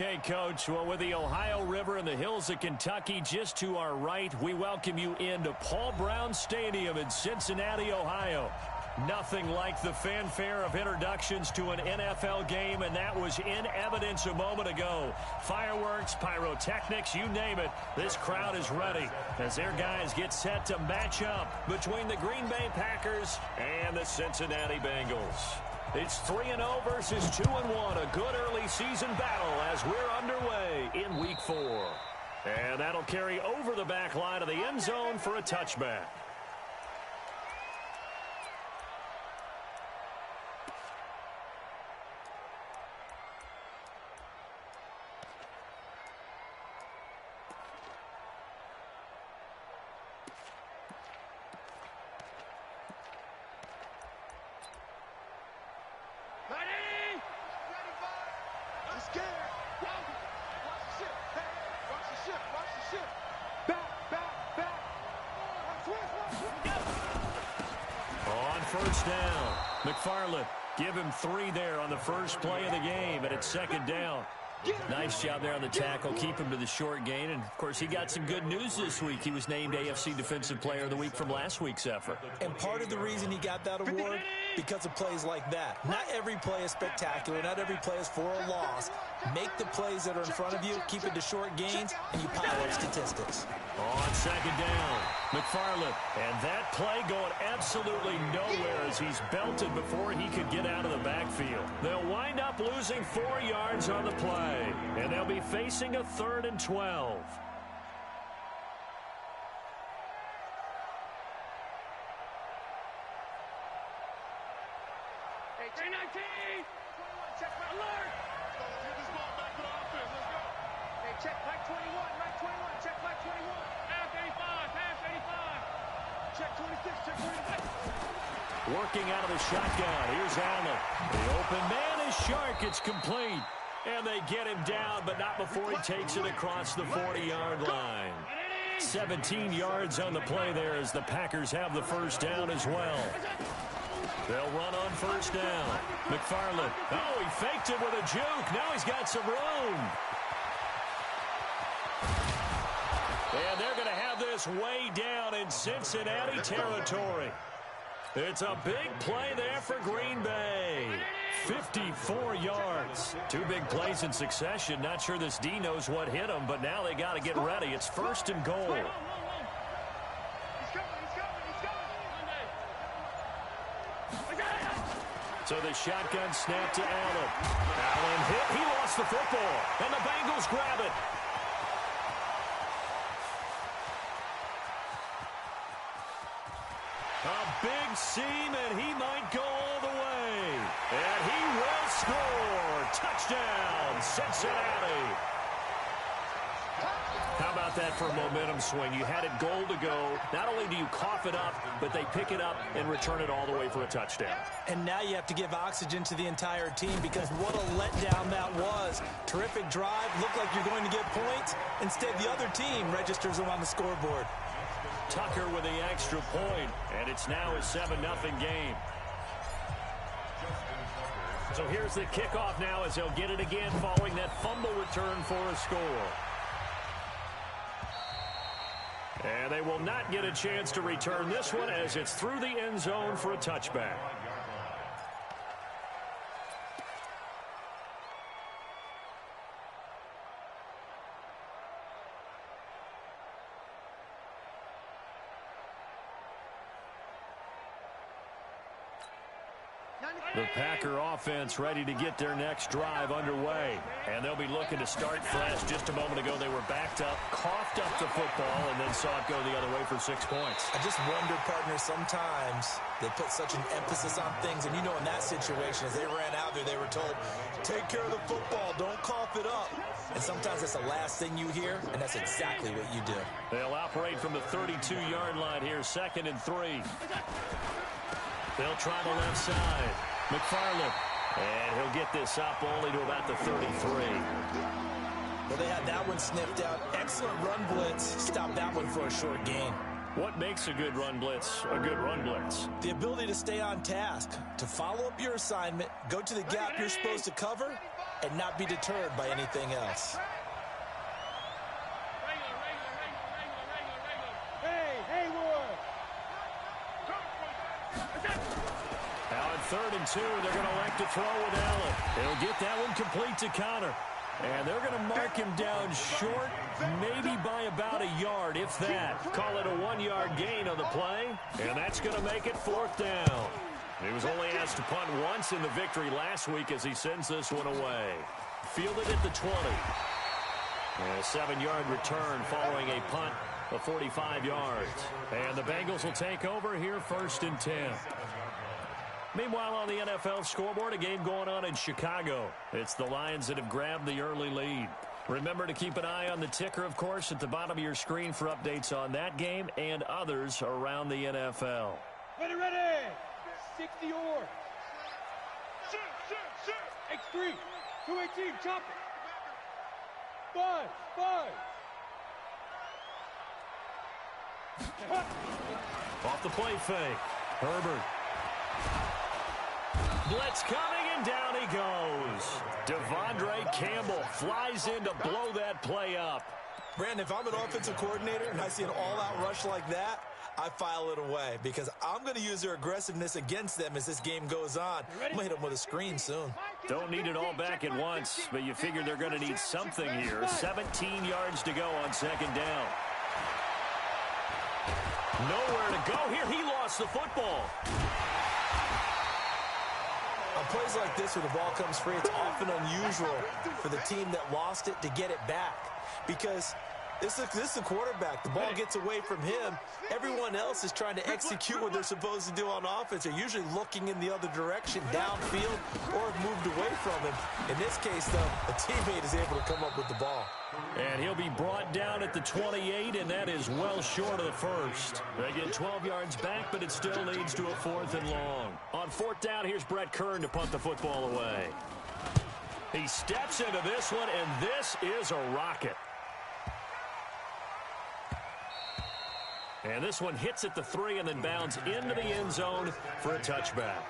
Hey, Coach. Well, with the Ohio River and the hills of Kentucky just to our right, we welcome you into Paul Brown Stadium in Cincinnati, Ohio. Nothing like the fanfare of introductions to an NFL game, and that was in evidence a moment ago. Fireworks, pyrotechnics, you name it. This crowd is ready as their guys get set to match up between the Green Bay Packers and the Cincinnati Bengals. It's 3-0 versus 2-1, a good early season battle as we're underway in Week 4. And that'll carry over the back line of the end zone for a touchback. First down. McFarland, give him 3 there on the first play of the game, and it's second down. Nice job there on the tackle. Keep him to the short gain. And, of course, he got some good news this week. He was named AFC Defensive Player of the Week from last week's effort. And part of the reason he got that award, because of plays like that. Not every play is spectacular. Not every play is for a loss. Make the plays that are in front of you, keep it to short gains, and you pile up statistics. On second down, McFarland. And that play going absolutely nowhere as he's belted before he could get out of the backfield. They'll wind up losing 4 yards on the play, and they'll be facing a 3rd and 12. Hey, 319! Check my alert! Get this ball back to the offense. Let's go. Hey, check Mike 21, Mike 21, check Mike 21. Pass 85, pass 85. Check 26, check 26. Working out of the shotgun. Here's Allen. The open man is Shark. It's complete. And they get him down, but not before he takes it across the 40-yard line. 17 yards on the play there as the Packers have the first down as well. They'll run on first down. McFarland. Oh, he faked it with a juke. Now he's got some room. And they're going to have this way down in Cincinnati territory. It's a big play there for Green Bay. 54 yards. 2 big plays in succession. Not sure this D knows what hit him, but now they got to get ready. It's 1st and goal. So the shotgun snap to Allen. Allen hit. He lost the football. And the Bengals grab it. A big seam, and he might go all the way. And he will score. Touchdown, Cincinnati. How about that for a momentum swing? You had it goal to go. Not only do you cough it up, but they pick it up and return it all the way for a touchdown. And now you have to give oxygen to the entire team because what a letdown that was. Terrific drive. Looked like you're going to get points. Instead, the other team registers them on the scoreboard. Tucker with the extra point, and it's now a 7-0 game. So here's the kickoff now as they'll get it again following that fumble return for a score. And they will not get a chance to return this one as it's through the end zone for a touchback. The Packer offense ready to get their next drive underway. And they'll be looking to start fresh. Just a moment ago, they were backed up, coughed up the football, and then saw it go the other way for 6 points. I just wonder, partner, sometimes they put such an emphasis on things. And, you know, in that situation, as they ran out there, they were told, take care of the football, don't cough it up. And sometimes that's the last thing you hear, and that's exactly what you do. They'll operate from the 32-yard line here, 2nd and 3. They'll try the left side. McFarland, and he'll get this up only to about the 33. Well, they had that one sniffed out. Excellent run blitz. Stop that one for a short gain. What makes a good run blitz a good run blitz? The ability to stay on task, to follow up your assignment, go to the gap you're supposed to cover, and not be deterred by anything else. Now at 3rd and 2, they're going to elect to throw with Allen. He'll get that one complete to Connor. And they're going to mark him down short, maybe by about a yard, if that. Call it a 1-yard gain on the play, and that's going to make it 4th down. He was only asked to punt once in the victory last week as he sends this one away. Fielded at the 20. And a 7-yard return following a punt of 45 yards. And the Bengals will take over here 1st and 10. Meanwhile, on the NFL scoreboard, a game going on in Chicago. It's the Lions that have grabbed the early lead. Remember to keep an eye on the ticker, of course, at the bottom of your screen for updates on that game and others around the NFL. Ready, ready! 60 or. X3, 218, chop it. 5. Off the play fake. Herbert. Blitz coming, and down he goes. Devondre Campbell flies in to blow that play up. Brandon, if I'm an offensive coordinator and I see an all-out rush like that, I file it away because I'm going to use their aggressiveness against them as this game goes on. I'm going to hit them with a screen soon. Don't need it all back at once, but you figure they're going to need something here. 17 yards to go on 2nd down. Nowhere to go here. He lost the football. On plays like this where the ball comes free, it's often unusual for the team that lost it to get it back because this is the quarterback. The ball gets away from him. Everyone else is trying to execute what they're supposed to do on offense. They're usually looking in the other direction, downfield, or have moved away from him. In this case, though, a teammate is able to come up with the ball. And he'll be brought down at the 28, and that is well short of the first. They get 12 yards back, but it still leads to a 4th and long. On 4th down, here's Brett Kern to punt the football away. He steps into this one, and this is a rocket. And this one hits at the 3 and then bounds into the end zone for a touchback.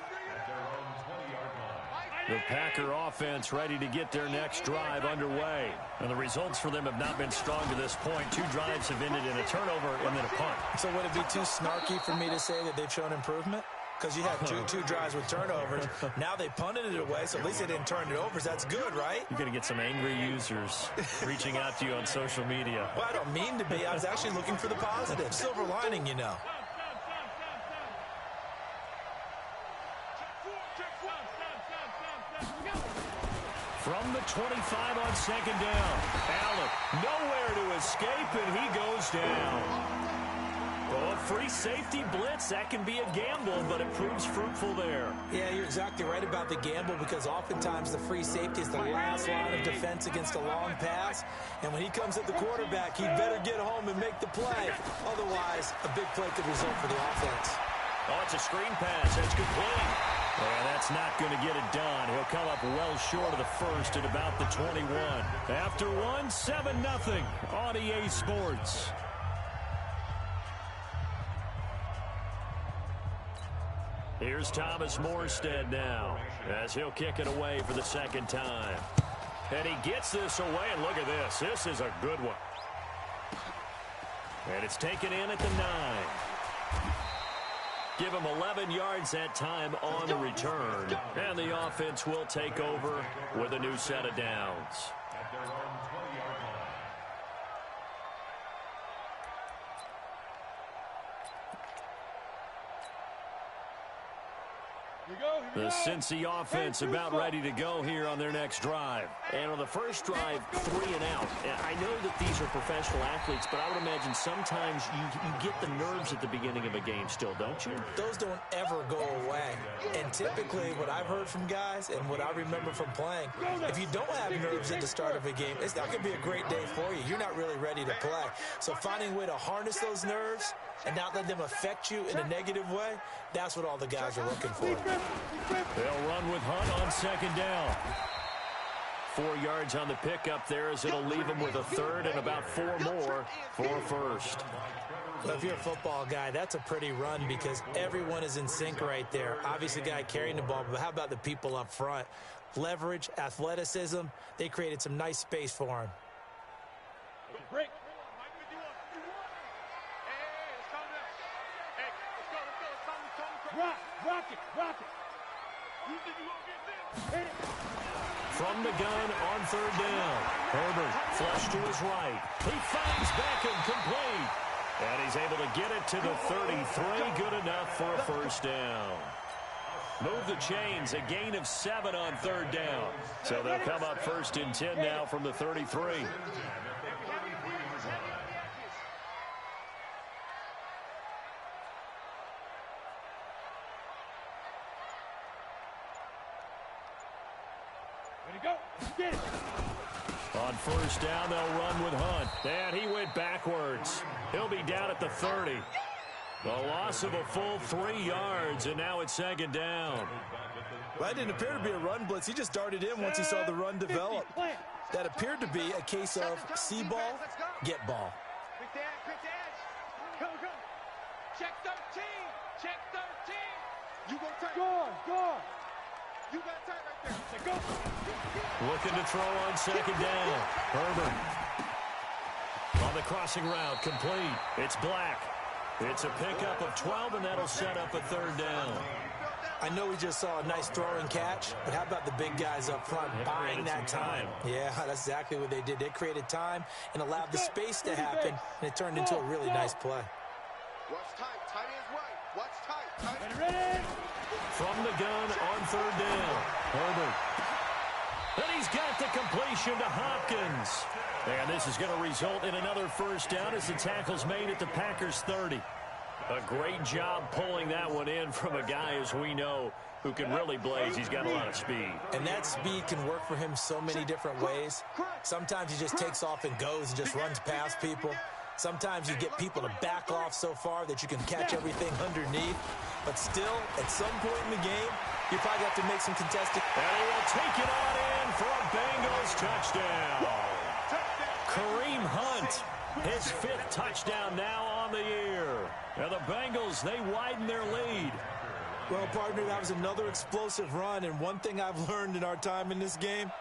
The Packer offense ready to get their next drive underway. And the results for them have not been strong to this point. 2 drives have ended in a turnover and then a punt. So would it be too snarky for me to say that they've shown improvement? Because you had two drives with turnovers. Now they punted it away, so at least they didn't turn it over. So that's good, right? You're going to get some angry users reaching out to you on social media. Well, I don't mean to be. I was actually looking for the positive. Silver lining, you know. From the 25 on 2nd down. Allen nowhere to escape, and he goes down. Oh, a free safety blitz, that can be a gamble, but it proves fruitful there. Yeah, you're exactly right about the gamble because oftentimes the free safety is the last line of defense against a long pass. And when he comes at the quarterback, he'd better get home and make the play. Otherwise, a big play could result for the offense. Oh, it's a screen pass. That's complete. Yeah, that's not going to get it done. He'll come up well short of the first at about the 21. After one, 7-0 on EA Sports. Here's Thomas Morstead now as he'll kick it away for the 2nd time. And he gets this away, and look at this. This is a good one. And it's taken in at the 9. Give him 11 yards that time on the return. And the offense will take over with a new set of downs. The Cincy offense about ready to go here on their next drive. And on the first drive, 3 and out. I know that these are professional athletes, but I would imagine sometimes you get the nerves at the beginning of a game still, don't you? Those don't ever go away. And typically what I've heard from guys and what I remember from playing, if you don't have nerves at the start of a game, it's not going to be a great day for you. You're not really ready to play. So finding a way to harness those nerves and not let them affect you in a negative way, that's what all the guys are looking for. They'll run with Hunt on 2nd down. 4 yards on the pickup there as it'll leave him with a 3rd and about 4 more for a first. Well, if you're a football guy, that's a pretty run because everyone is in sync right there. Obviously, the guy carrying the ball, but how about the people up front? leverage, athleticism. They created some nice space for him. Break. Rock it. You think you won't get this? Hit it. From the gun on third down. Herbert flush to his right. He finds Beckham complete. And he's able to get it to the 33. Good enough for a first down. Move the chains. A gain of 7 on third down. So they'll come up first and 10 now from the 33. On first down, they'll run with Hunt. And he went backwards. He'll be down at the 30. The loss of a full 3 yards, and now it's second down. Well, that didn't appear to be a run blitz. He just darted in once he saw the run develop. That appeared to be a case of see ball, get ball. Quick to edge. Go. Check 13. Check 13. You go tight. Go. You got tight right there. Go. Looking to throw on second down. Herbert. On the crossing route, complete. It's Black. It's a pickup of 12, and that'll set up a third down. I know we just saw a nice throwing catch, but how about the big guys up front buying that time? Yeah, that's exactly what they did. They created time and allowed the space to happen, and it turned into a really nice play. Watch tight. Tight ends right. Watch tight. Ready. From the gun on third down. Herbert. And he's got the completion to Hopkins. And this is going to result in another first down as the tackle's made at the Packers' 30. A great job pulling that one in from a guy, as we know, who can really blaze. He's got a lot of speed. And that speed can work for him so many different ways. Sometimes he just takes off and goes and just runs past people. Sometimes you get people to back off so far that you can catch everything underneath. But still, at some point in the game, you probably have to make some contested. And he will take it on in for a Bengals touchdown. Kareem Hunt, his 5th touchdown now on the year. And the Bengals, they widen their lead. Well, partner, that was another explosive run. And one thing I've learned in our time in this game,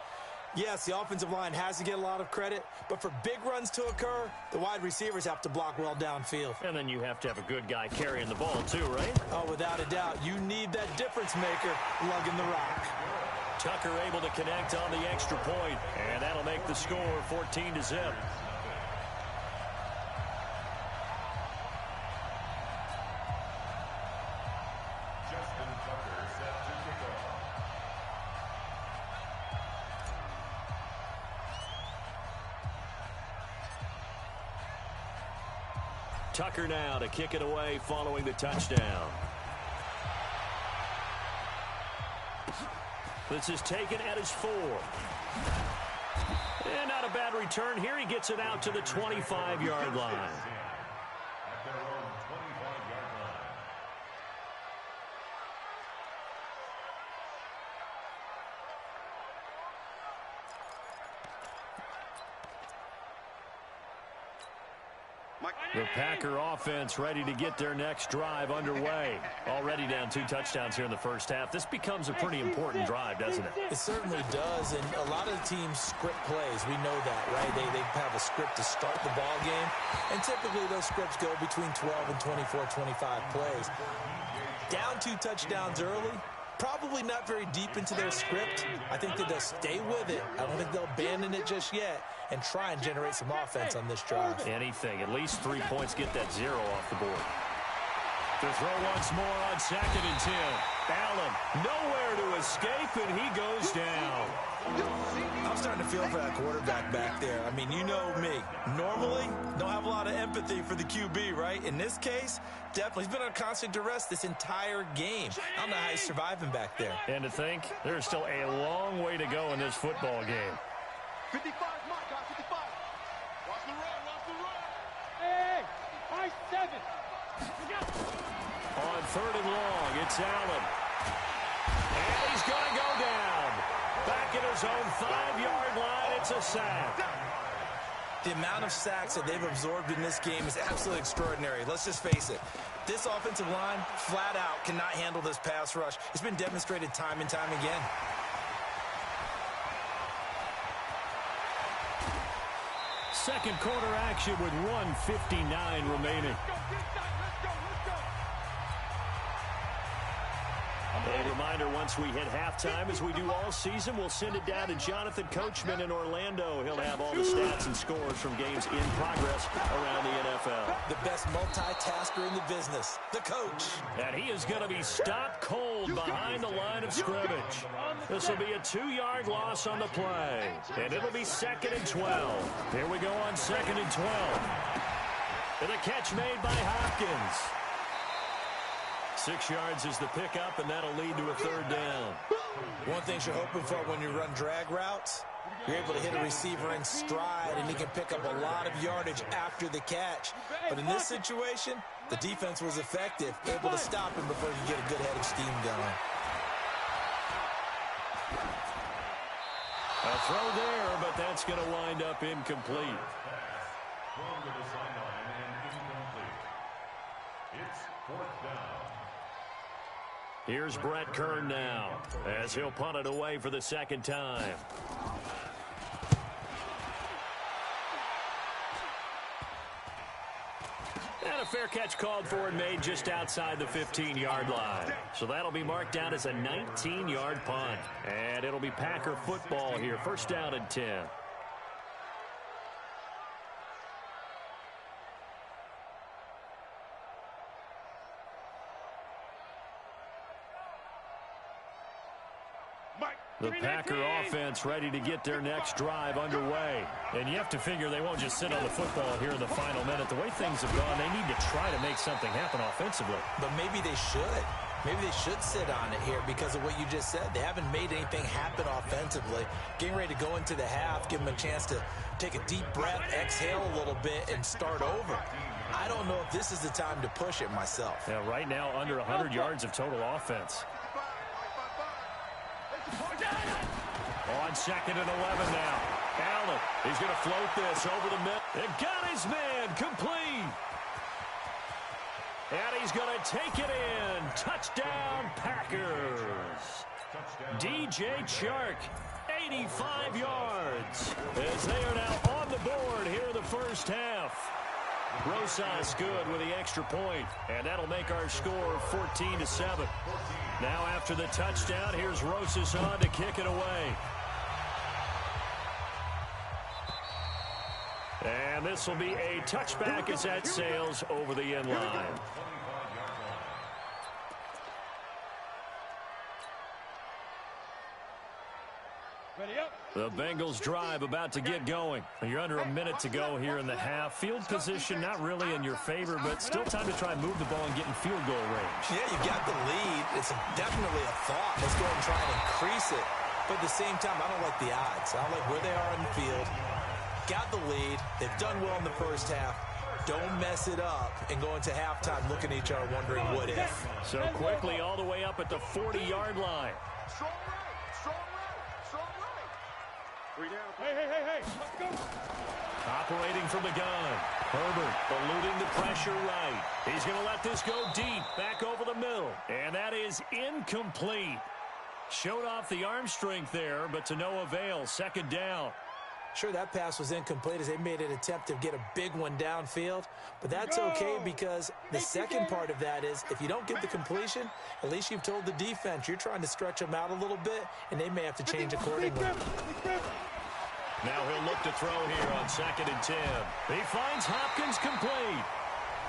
yes, the offensive line has to get a lot of credit, but for big runs to occur, the wide receivers have to block well downfield. And then you have to have a good guy carrying the ball too, right? Oh, without a doubt. You need that difference maker lugging the rock. Tucker able to connect on the extra point, and that'll make the score 14-0. Tucker now to kick it away following the touchdown. This is taken at his 4. And not a bad return here. He gets it out to the 25-yard line. The Packer offense ready to get their next drive underway. Already down 2 touchdowns here in the first half. This becomes a pretty important drive, doesn't it? It certainly does, and a lot of the teams script plays. We know that, right? They have a script to start the ball game, and typically those scripts go between 12 and 24, 25 plays. Down 2 touchdowns early, probably not very deep into their script. I think that they'll stay with it. I don't think they'll abandon it just yet and try and generate some offense on this drive. Anything. At least 3 points. Get that 0 off the board. To throw once more on 2nd and 10. Allen nowhere to escape, and he goes down. I'm starting to feel for that quarterback back there. I mean, you know me. Normally, don't have a lot of empathy for the QB, right? In this case, definitely. He's been on constant duress this entire game. I don't know how he's surviving back there. And to think, there's still a long way to go in this football game. 55, mark, guys, 55. Watch the run. Hey, high 7. On 3rd and long, it's Allen. And he's going to go down. Back at his own 5-yard line, it's a sack. The amount of sacks that they've absorbed in this game is absolutely extraordinary. Let's just face it. This offensive line, flat out, cannot handle this pass rush. It's been demonstrated time and time again. Second quarter action with 1:59 remaining. A reminder, once we hit halftime, as we do all season, we'll send it down to Jonathan Coachman in Orlando. He'll have all the stats and scores from games in progress around the NFL. The best multitasker in the business, the coach. And he is going to be stopped cold behind the line of scrimmage. This will be a 2-yard loss on the play. And it'll be 2nd and 12. Here we go on 2nd and 12. And a catch made by Hopkins. 6 yards is the pickup, and that'll lead to a 3rd down. One thing you're hoping for when you run drag routes, you're able to hit a receiver in stride, and he can pick up a lot of yardage after the catch. But in this situation, the defense was effective, able to stop him before he could get a good head of steam going. A throw there, but that's going to wind up incomplete. It's 4th down. Here's Brett Kern now, as he'll punt it away for the 2nd time. And a fair catch called for and made just outside the 15-yard line. So that'll be marked down as a 19-yard punt. And it'll be Packer football here, 1st down and 10. The Packer offense ready to get their next drive underway. And you have to figure they won't just sit on the football here in the final minute. The way things have gone, they need to try to make something happen offensively. But maybe they should. Maybe they should sit on it here because of what you just said. They haven't made anything happen offensively. Getting ready to go into the half, give them a chance to take a deep breath, exhale a little bit, and start over. I don't know if this is the time to push it myself. Yeah, right now, under 100 yards of total offense. On 2nd and 11 now. Allen, he's going to float this over the middle. And got his man complete. And he's going to take it in. Touchdown, Packers. DJ Chark, 85 yards. As they are now on the board here in the 1st half. Rosas good with the extra point, and that'll make our score 14-7. Now after the touchdown, here's Rosas on to kick it away. And this will be a touchback as that sails over the end line. The Bengals drive about to get going. You're under a minute to go here in the half. Field position not really in your favor, but still time to try and move the ball and get in field goal range. Yeah, you got the lead. It's definitely a thought. Let's go ahead and try and increase it. But at the same time, I don't like the odds. I don't like where they are in the field. Got the lead. They've done well in the 1st half. Don't mess it up and go into halftime looking at each other wondering what if. So quickly all the way up at the 40-yard line. Strong right, strong right, strong right. 3 down. Hey, let's go. Operating from the gun. Herbert eluding the pressure right. He's going to let this go deep, back over the middle. And that is incomplete. Showed off the arm strength there, but to no avail. 2nd down. Sure, that pass was incomplete as they made an attempt to get a big one downfield, but that's okay because the second part of that is if you don't get the completion, at least you've told the defense you're trying to stretch them out a little bit, and they may have to change accordingly. Now he'll look to throw here on 2nd and 10. He finds Hopkins complete.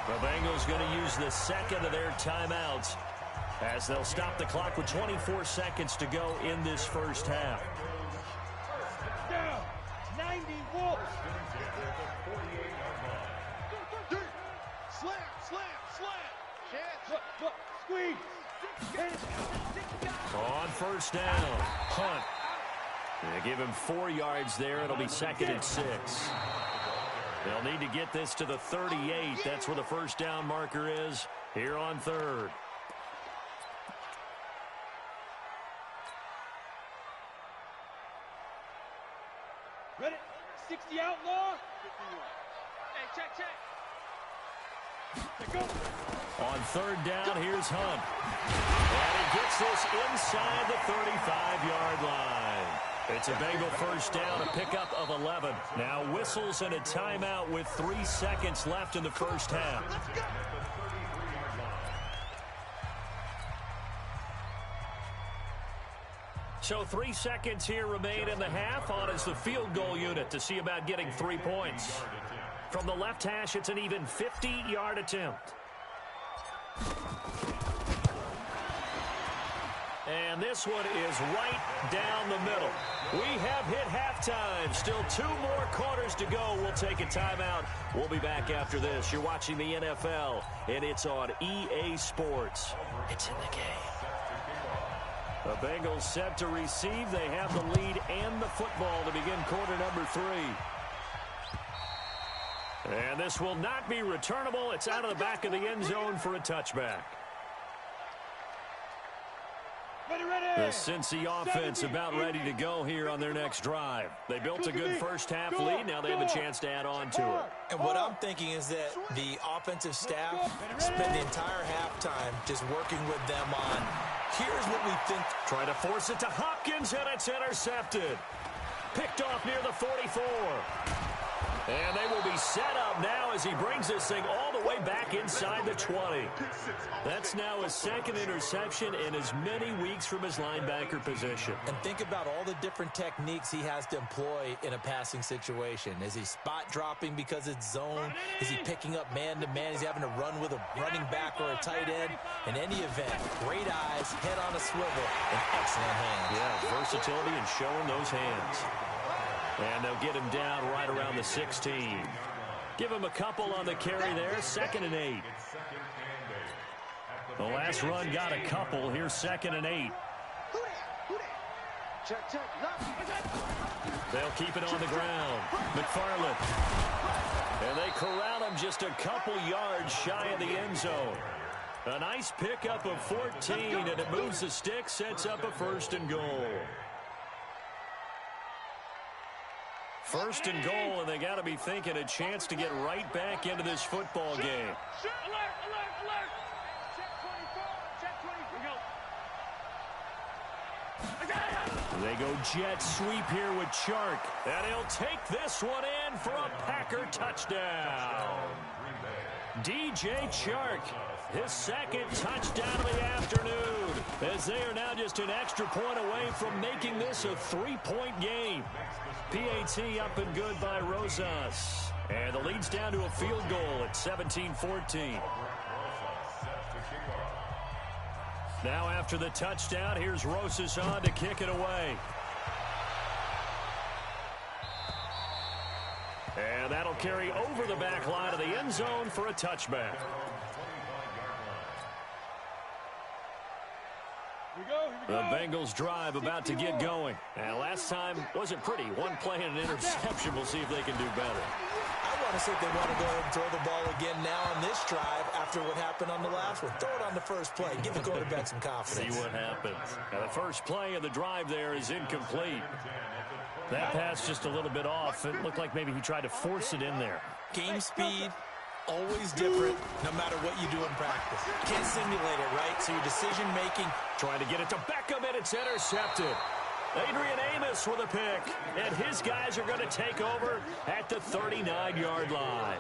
The Bengals going to use the second of their timeouts as they'll stop the clock with 24 seconds to go in this 1st half. Down. 90 Wolves. Slam. Chance. Look. Squeeze. On 1st down. Hunt. They give him 4 yards there. It'll be 2nd and 6. They'll need to get this to the 38. That's where the 1st down marker is here on 3rd. Ready? 60 outlaw. Hey, check. Go. On 3rd down, here's Hunt. And he gets this inside the 35-yard line. It's a Bengal first down, a pickup of 11. Now whistles and a timeout with 3 seconds left in the first half. So 3 seconds here remain in the half. On is the field goal unit to see about getting 3 points. From the left hash, it's an even 50-yard attempt. And this one is right down the middle. We have hit halftime. Still 2 more quarters to go. We'll take a timeout. We'll be back after this. You're watching the NFL, and it's on EA Sports. It's in the game. The Bengals set to receive. They have the lead and the football to begin quarter number 3. And this will not be returnable. It's out of the back of the end zone for a touchback. The Cincy offense about ready to go here on their next drive. They built a good first-half lead. Now they have a chance to add on to it. And what I'm thinking is that the offensive staff spent the entire halftime just working with them on, here's what we think. Trying to force it to Hopkins, and it's intercepted. Picked off near the 44. And they will be set up now as he brings this thing all the way back inside the 20. That's now his second interception in as many weeks from his linebacker position. And think about all the different techniques he has to employ in a passing situation. Is he spot dropping because it's zone? Is he picking up man-to-man? Is he having to run with a running back or a tight end? In any event, great eyes, head on a swivel, and excellent hands. Yeah, versatility and showing those hands. And they'll get him down right around the 16. Give him a couple on the carry there. 2nd and 8. The last run got a couple. Here's 2nd and 8. They'll keep it on the ground. McFarland. And they corral him just a couple yards shy of the end zone. A nice pickup of 14, and it moves the stick, sets up a 1st and goal. 1st and goal, and they got to be thinking a chance to get right back into this football game. Alert, alert, alert. Check 24, check 20. They go jet sweep here with Chark, and he'll take this one in for a Packer touchdown. DJ Chark, his 2nd touchdown of the afternoon, as they are now just an extra point away from making this a 3-point game. PAT up and good by Rosas. And the lead's down to a field goal at 17-14. Now after the touchdown, here's Rosas on to kick it away. And that'll carry over the back line of the end zone for a touchback. The Bengals drive about to get going. And last time wasn't pretty. One play and an interception. We'll see if they can do better. I want to see if they want to go ahead and throw the ball again now on this drive after what happened on the last one. Throw it on the first play. Give the quarterback some confidence. See what happens. Now the first play of the drive there is incomplete. That pass just a little bit off. It looked like maybe he tried to force it in there. Game speed, always different, no matter what you do in practice. Can't simulate it, right? So your decision-making. Trying to get it to Beckham, and it's intercepted. Adrian Amos with a pick, and his guys are going to take over at the 39-yard line.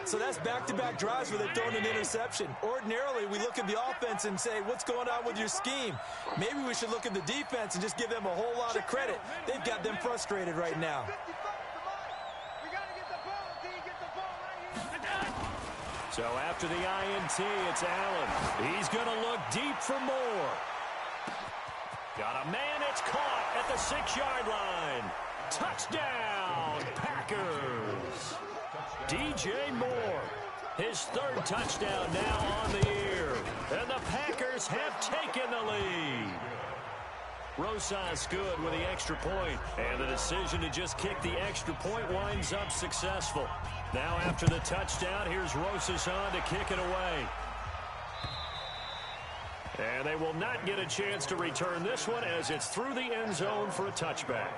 So that's back-to-back drives where they've thrown an interception. Ordinarily, we look at the offense and say, what's going on with your scheme? Maybe we should look at the defense and just give them a whole lot of credit. They've got them frustrated right now. So after the INT, it's Allen. He's going to look deep for more. Got a man, it's caught at the 6-yard line. Touchdown, Packers. DJ Moore, his 3rd touchdown now on the year. And the Packers have taken the lead. Rosas good with the extra point, and the decision to just kick the extra point winds up successful. Now after the touchdown, here's Rosas on to kick it away. And they will not get a chance to return this one as it's through the end zone for a touchback.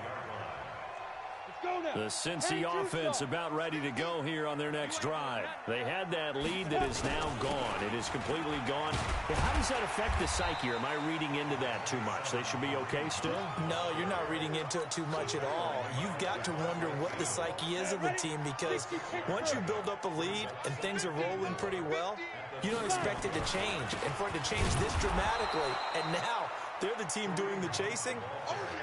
Let's The Cincy offense about ready to go here on their next drive. They had that lead that is now gone. It is completely gone. How does that affect the psyche? Or am I reading into that too much? They should be okay still? No, you're not reading into it too much at all. You've got to wonder what the psyche is of the team, because once you build up a lead and things are rolling pretty well, you don't expect it to change. And for it to change this dramatically, and now they're the team doing the chasing,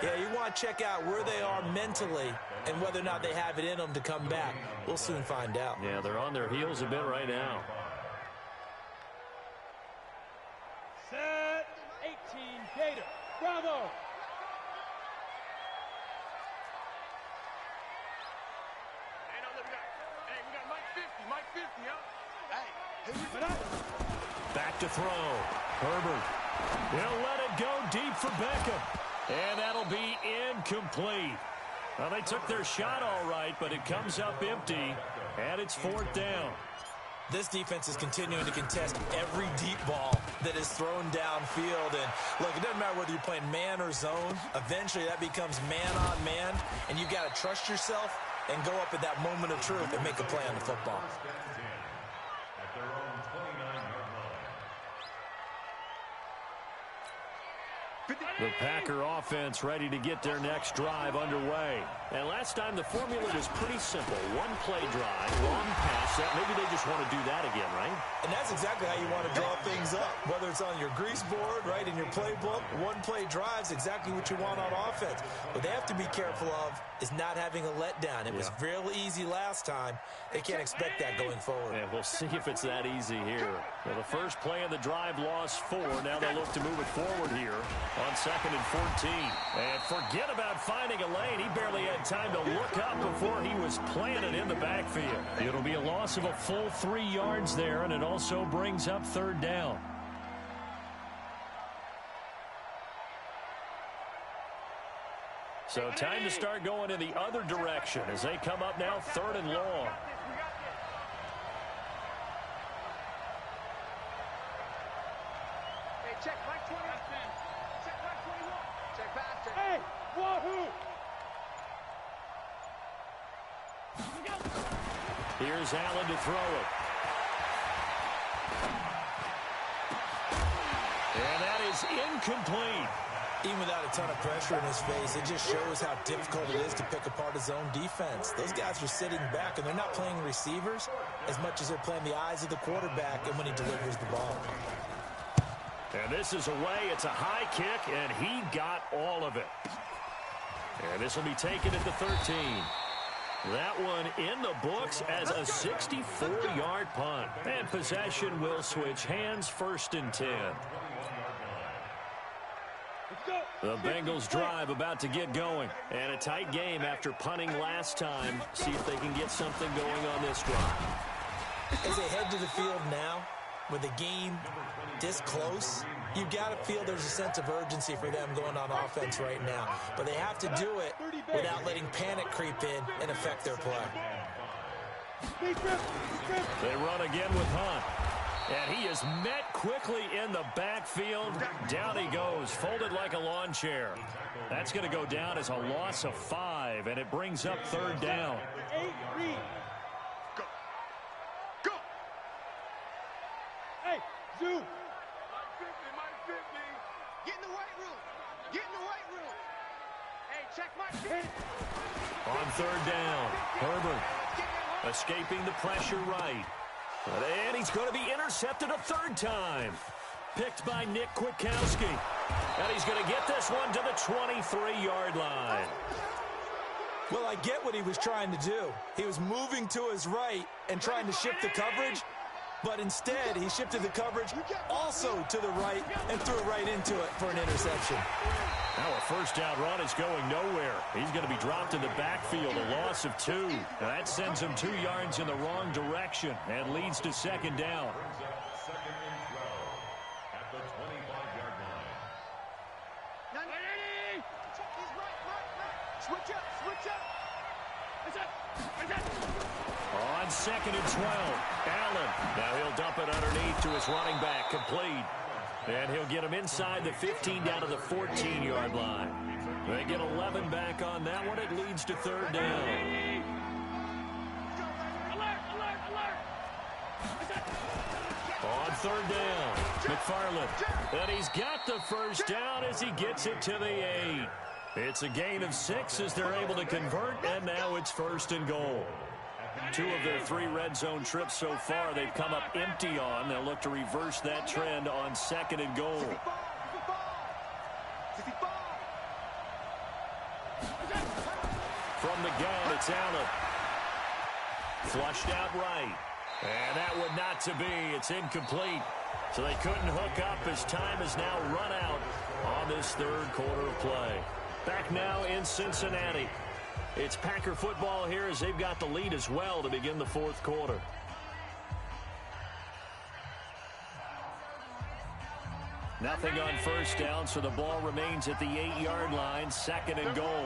yeah, you want to check out where they are mentally and whether or not they have it in them to come back. We'll soon find out. Yeah, they're on their heels a bit right now. Set 18 Gator. Bravo. Hey, no, look, we got Mike 50, huh? Hey. Back to throw. Herbert. He'll let it go deep for Beckham. And that'll be incomplete. Well, they took their shot all right, but it comes up empty, and it's 4th down. This defense is continuing to contest every deep ball that is thrown downfield. And, look, it doesn't matter whether you're playing man or zone. Eventually, that becomes man on man, and you've got to trust yourself and go up at that moment of truth and make a play on the football. At their own 29-yard line. The Packer offense ready to get their next drive underway. And last time the formula was pretty simple. One play drive, long pass. Maybe they just want to do that again, right? And that's exactly how you want to draw things up. Whether it's on your grease board, right, in your playbook, one play drive's exactly what you want on offense. What they have to be careful of is not having a letdown. It was real easy last time. They can't expect that going forward. And we'll see if it's that easy here. Well, the first play of the drive lost 4. Now they'll look to move it forward here on 2nd and 14. And forget about finding a lane. He barely had time to look up before he was planted in the backfield. It'll be a loss of a full 3 yards there, and it also brings up 3rd down. So time to start going in the other direction as they come up now 3rd and long. Hey, check Mike 20. Check Mike 21. Check pass. Check. Hey, wahoo! Here's Allen to throw it. And that is incomplete. Even without a ton of pressure in his face, it just shows how difficult it is to pick apart his own defense. Those guys are sitting back, and they're not playing receivers as much as they're playing the eyes of the quarterback and when he delivers the ball. And this is away. It's a high kick, and he got all of it. And this will be taken at the 13. That one in the books as a 64-yard punt. And possession will switch hands, 1st and 10. The Bengals drive about to get going. And a tight game after punting last time. See if they can get something going on this drive. As they head to the field now, with the game this close, you've got to feel there's a sense of urgency for them going on offense right now. But they have to do it without letting panic creep in and affect their play. They run again with Hunt. And he is met quickly in the backfield. Down he goes, folded like a lawn chair. That's going to go down as a loss of 5, and it brings up 3rd down. Go. Go. Hey, Zoo. Mike 50, Mike 50. Get in the weight room. Get in the weight room. Hey, check Mike 50. On 3rd down, Herbert escaping the pressure right. And he's going to be intercepted a 3rd time. Picked by Nick Kwiatkowski. And he's going to get this one to the 23-yard line. Well, I get what he was trying to do. He was moving to his right and trying to shift the coverage, but instead he shifted the coverage also to the right and threw right into it for an interception. Now a 1st down run is going nowhere. He's going to be dropped in the backfield, a loss of 2. Now that sends him 2 yards in the wrong direction and leads to 2nd down. 2nd and 12 at the 25-yard line. He's right. Switch up. On 2nd and 12, Allen. Now he'll dump it underneath to his running back, complete. And he'll get him inside the 15 down to the 14-yard line. They get 11 back on that one. It leads to third down. Alert, alert, alert. On third down, McFarland. And he's got the first down as he gets it to the 8. It's a gain of 6 as they're able to convert, and now it's first and goal. 2 of their 3 red zone trips so far they've come up empty on. They'll look to reverse that trend on second and goal. From the gun, it's Allen. Flushed out right. And that one not to be. It's incomplete. So they couldn't hook up as time has now run out on this third quarter of play. Back now in Cincinnati. It's Packer football here as they've got the lead as well to begin the fourth quarter. Nothing on first down, so the ball remains at the 8-yard line, second and goal.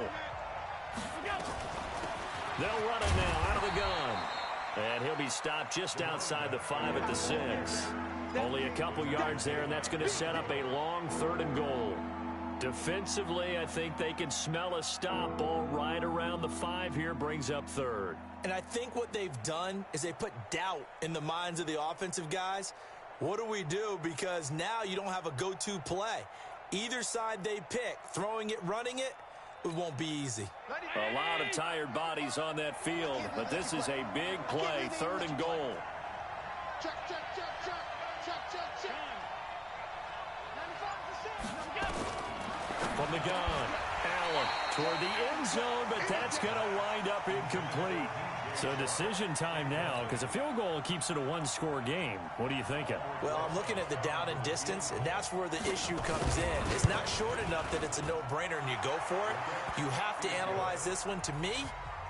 They'll run it now out of the gun. And he'll be stopped just outside the 5 at the 6. Only a couple yards there, and that's going to set up a long third and goal. Defensively, I think they can smell a stop. Ball right around the 5 here brings up third. And I think what they've done is they put doubt in the minds of the offensive guys. What do we do? Because now you don't have a go-to play. Either side they pick, throwing it, running it, it won't be easy. A lot of tired bodies on that field, but this is a big play, third and goal. Check, check, check, check, check, check, check. From the gun, Allen toward the end zone, but that's going to wind up incomplete. So decision time now, because a field goal keeps it a one-score game. What are you thinking? Well, I'm looking at the down and distance, and that's where the issue comes in. It's not short enough that it's a no-brainer and you go for it. You have to analyze this one. To me,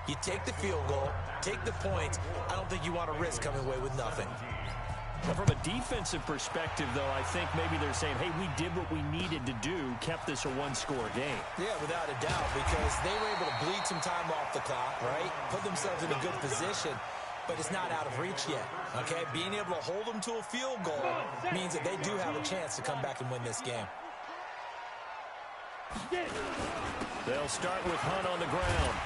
you take the field goal, take the points. I don't think you want to risk coming away with nothing. Well, from a defensive perspective, though, I think maybe they're saying, hey, we did what we needed to do, kept this a one-score game. Yeah, without a doubt, because they were able to bleed some time off the clock, right? Put themselves in a good position, but it's not out of reach yet, okay? Being able to hold them to a field goal means that they do have a chance to come back and win this game. They'll start with Hunt on the ground.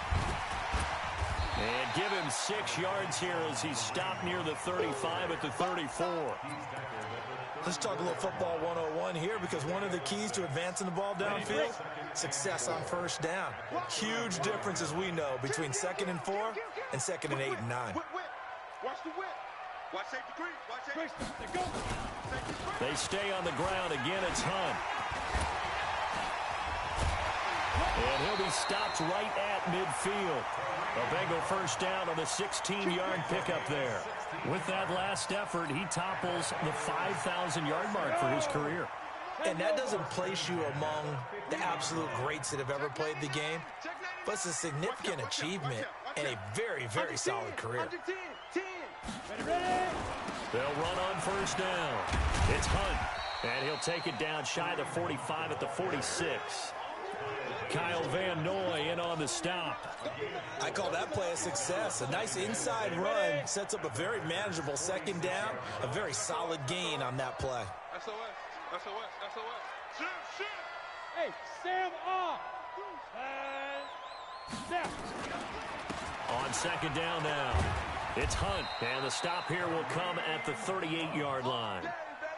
And give him 6 yards here as he's stopped near the 35 at the 34. Let's talk a little football 101 here, because one of the keys to advancing the ball downfield, success on first down. Huge difference, as we know, between 2nd and 4 and 2nd and 8 and 9. Watch the whip. Watch safety creep. Watch safety. They stay on the ground. Again, it's Hunt. And he'll be stopped right at midfield. A Bengal first down on the 16-yard pickup there. With that last effort, he topples the 5,000-yard mark for his career. And that doesn't place you among the absolute greats that have ever played the game, but it's a significant achievement and a very, very solid career. They'll run on first down. It's Hunt, and he'll take it down shy of the 45 at the 46. Kyle Van Noy in on the stop. I call that play a success. A nice inside run sets up a very manageable second down. A very solid gain on that play. SOS, SOS, SOS. Shoot, shoot. Hey, Sam off. Snap. On second down now, it's Hunt, and the stop here will come at the 38-yard line.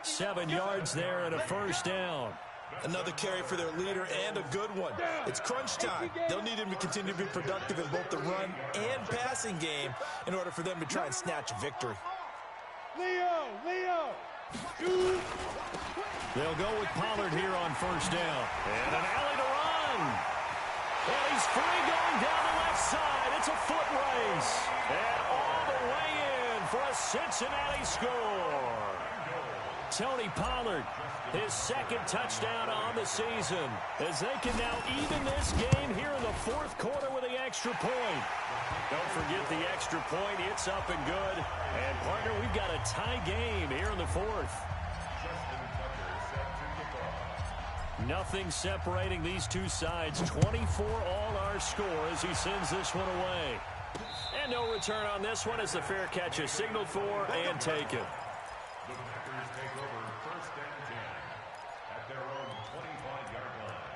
7 yards there and a first down. Another carry for their leader, and a good one. It's crunch time. They'll need him to continue to be productive in both the run and passing game in order for them to try and snatch a victory. Leo. They'll go with Pollard here on first down. And an alley to run. And he's free going down the left side. It's a foot race. And all the way in for a Cincinnati score. Tony Pollard, his second touchdown on the season, as they can now even this game here in the fourth quarter with the extra point. Don't forget the extra point. It's up and good. And, partner, we've got a tie game here in the fourth. Nothing separating these two sides. 24 all our score as he sends this one away. And no return on this one as the fair catch is signaled for and taken. The Packers take over first and 10 at their own 25-yard line.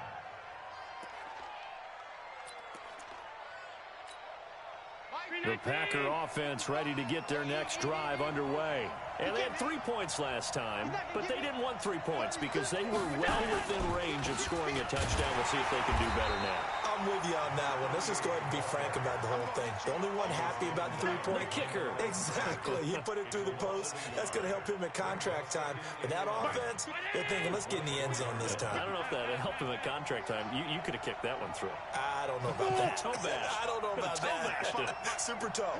Packer offense ready to get their next drive underway. And they had 3 points last time, but they didn't want 3 points because they were well within range of scoring a touchdown. We'll see if they can do better now. I'm with you on that one. Let's just go ahead and be frank about the whole thing. The only one happy about the 3-point kicker. Exactly. He put it through the post. That's going to help him at contract time. But that offense, they're thinking, let's get in the end zone this time. I don't know if that helped him at contract time. You could have kicked that one through. I don't know about that. Toe bash. I don't know about that. Super toe.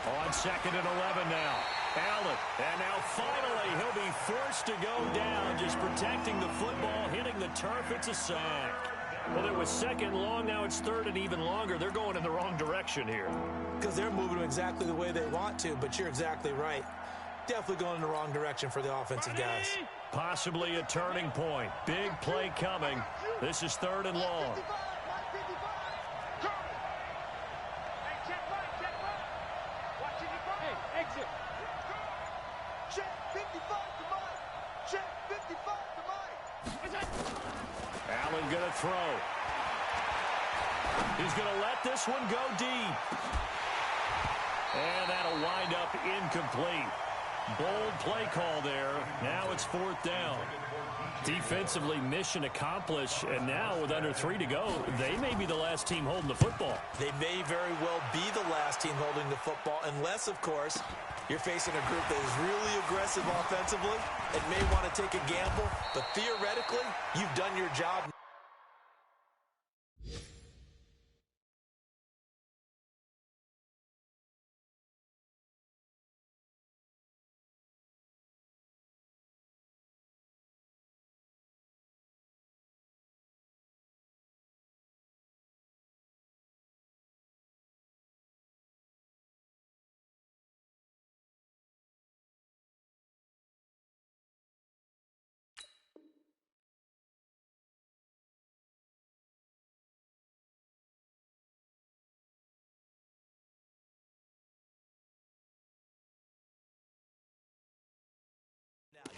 On 2nd and 11 now. Allen, and now finally he'll be forced to go down, just protecting the football, hitting the turf. It's a sack. Well, it was 2nd long, now it's 3rd and even longer. They're going in the wrong direction here. Because they're moving them exactly the way they want to, but you're exactly right. Definitely going in the wrong direction for the offensive guys. Possibly a turning point. Big play coming. This is 3rd and long. Exit. Check 55 to Mike. Check 55 to Mike. Allen going to throw. He's going to let this one go deep. And that'll wind up incomplete. Bold play call there. Now it's 4th down. Defensively, mission accomplished. And now with under 3 to go, they may be the last team holding the football. They may very well be the last team holding the football, unless, of course, you're facing a group that is really aggressive offensively and may want to take a gamble. But theoretically, you've done your job.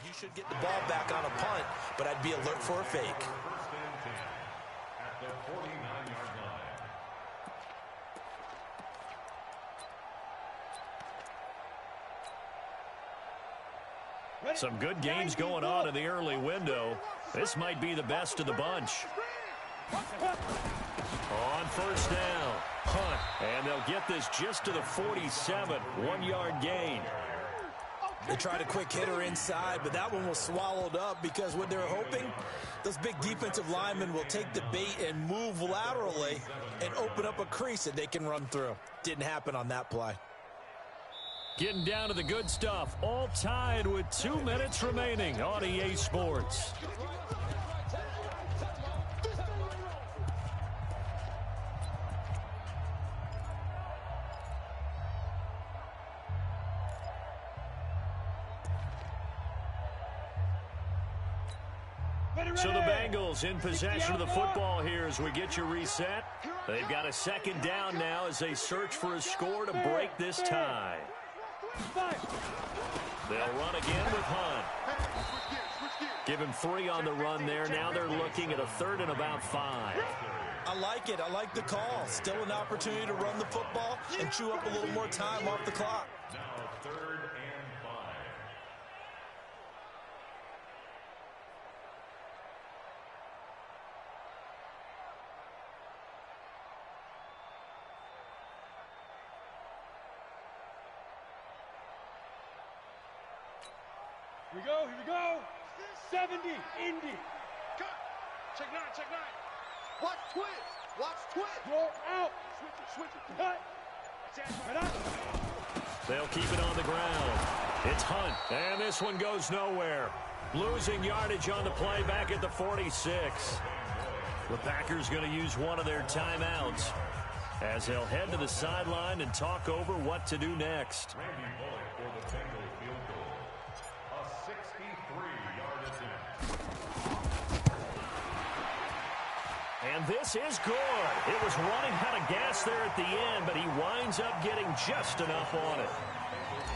You should get the ball back on a punt, but I'd be alert for a fake. First and 10 at the 49-yard line. Some good games going on in the early window. This might be the best of the bunch. On 1st down, Hunt, and they'll get this just to the 47, 1-yard gain. They tried a quick hitter inside, but that one was swallowed up because what they're hoping, those big defensive linemen will take the bait and move laterally and open up a crease that they can run through. Didn't happen on that play. Getting down to the good stuff, all tied with 2 minutes remaining on EA Sports. So the Bengals in possession of the football here as we get you reset. They've got a 2nd down now as they search for a score to break this tie. They'll run again with Hunt. Give him 3 on the run there. Now they're looking at a 3rd and about 5. I like it. I like the call. Still an opportunity to run the football and chew up a little more time off the clock. Now 3rd and 5. Here we go. 70, Indy. Cut. Check 9, check 9. Watch twist. Watch twist. Roll out. Switch it. Cut. Right up. They'll keep it on the ground. It's Hunt, and this one goes nowhere. Losing yardage on the play back at the 46. The Packers going to use one of their timeouts as they'll head to the sideline and talk over what to do next. Randy Bullock for the Bengals field goal. A 63-yard attempt. And this is good. It was running out of gas there at the end, but he winds up getting just enough on it.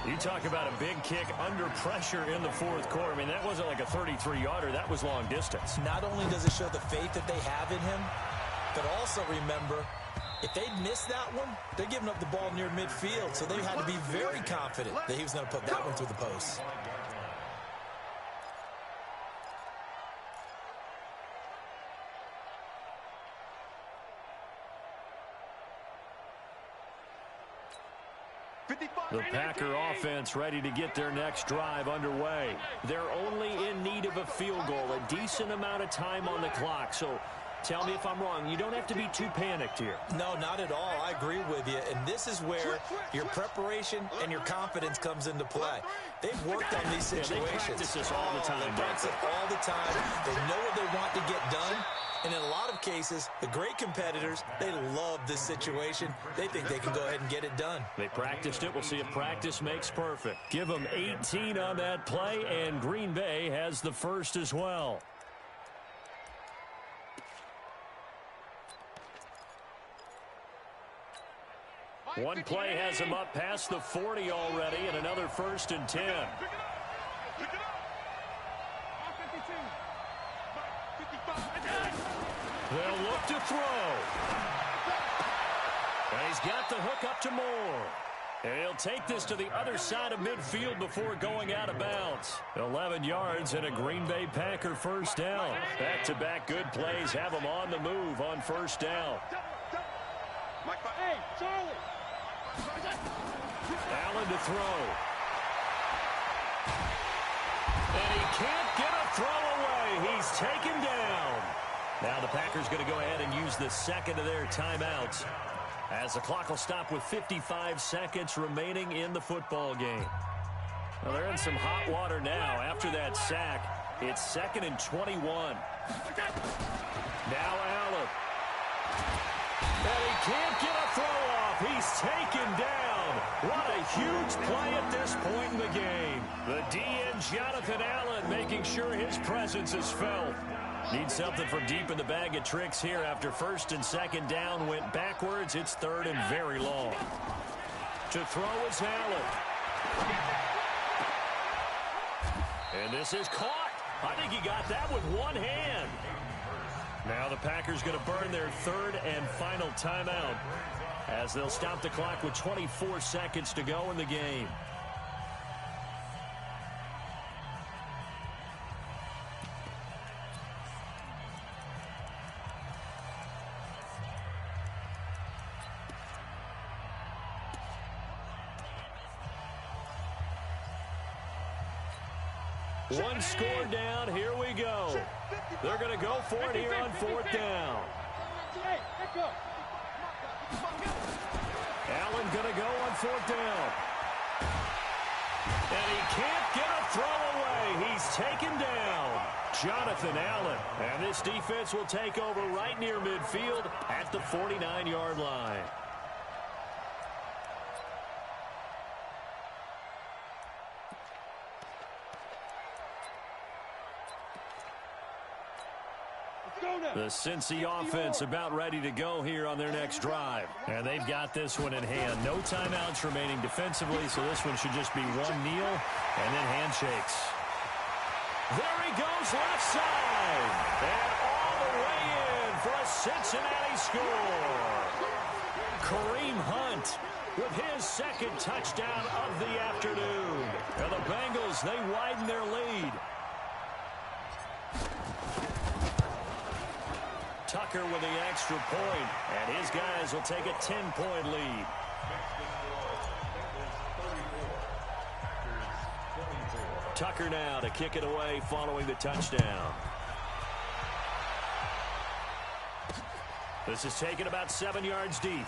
You talk about a big kick under pressure in the 4th quarter. I mean, that wasn't like a 33-yarder. That was long distance. Not only does it show the faith that they have in him, But also remember, if they miss that one, they're giving up the ball near midfield, so they had to be very confident that he was going to put that one through the post. The Packer offense ready to get their next drive underway. They're only in need of a field goal, a decent amount of time on the clock. So tell me if I'm wrong. You don't have to be too panicked here. No, not at all. I agree with you. And this is where your preparation and your confidence comes into play. They've worked on these situations. They practice this all the time. They practice it all the time. They know what they want to get done. And in a lot of cases, the great competitors, they love this situation. They think they can go ahead and get it done. They practiced it. We'll see if practice makes perfect. Give them 18 on that play, and Green Bay has the first as well. One play has him up past the 40 already, and another 1st and 10. They'll look to throw. And he's got the hook up to Moore. And he'll take this to the other side of midfield before going out of bounds. 11 yards and a Green Bay Packer first down. Back-to-back good plays have them on the move on first down. Hey, Charlie. Allen to throw. And he can't get a throw away. He's taken down. Now the Packers going to go ahead and use the second of their timeouts, as the clock will stop with 55 seconds remaining in the football game. Well, they're in some hot water now. After that sack, it's 2nd and 21. Now Allen. And he can't get a throw off. He's taken down. What a huge play at this point in the game. The DN, Jonathan Allen, making sure his presence is felt. Need something from deep in the bag of tricks here after 1st and 2nd down went backwards. It's 3rd and very long. To throw is Allen. And this is caught. I think he got that with one hand. Now the Packers going to burn their 3rd and final timeout, as they'll stop the clock with 24 seconds to go in the game. One score down. Here we go. They're going to go for it here on 4th down. Allen going to go on 4th down. And he can't get a throw away. He's taken down. Jonathan Allen. And this defense will take over right near midfield at the 49-yard line. The Cincy offense about ready to go here on their next drive. And they've got this one in hand. No timeouts remaining defensively, so this one should just be one kneel and then handshakes. There he goes left side. And all the way in for a Cincinnati score. Kareem Hunt with his 2nd touchdown of the afternoon. And the Bengals, they widen their lead. Tucker with the extra point, and his guys will take a 10-point lead. Tucker now to kick it away following the touchdown. This is taken about 7 yards deep.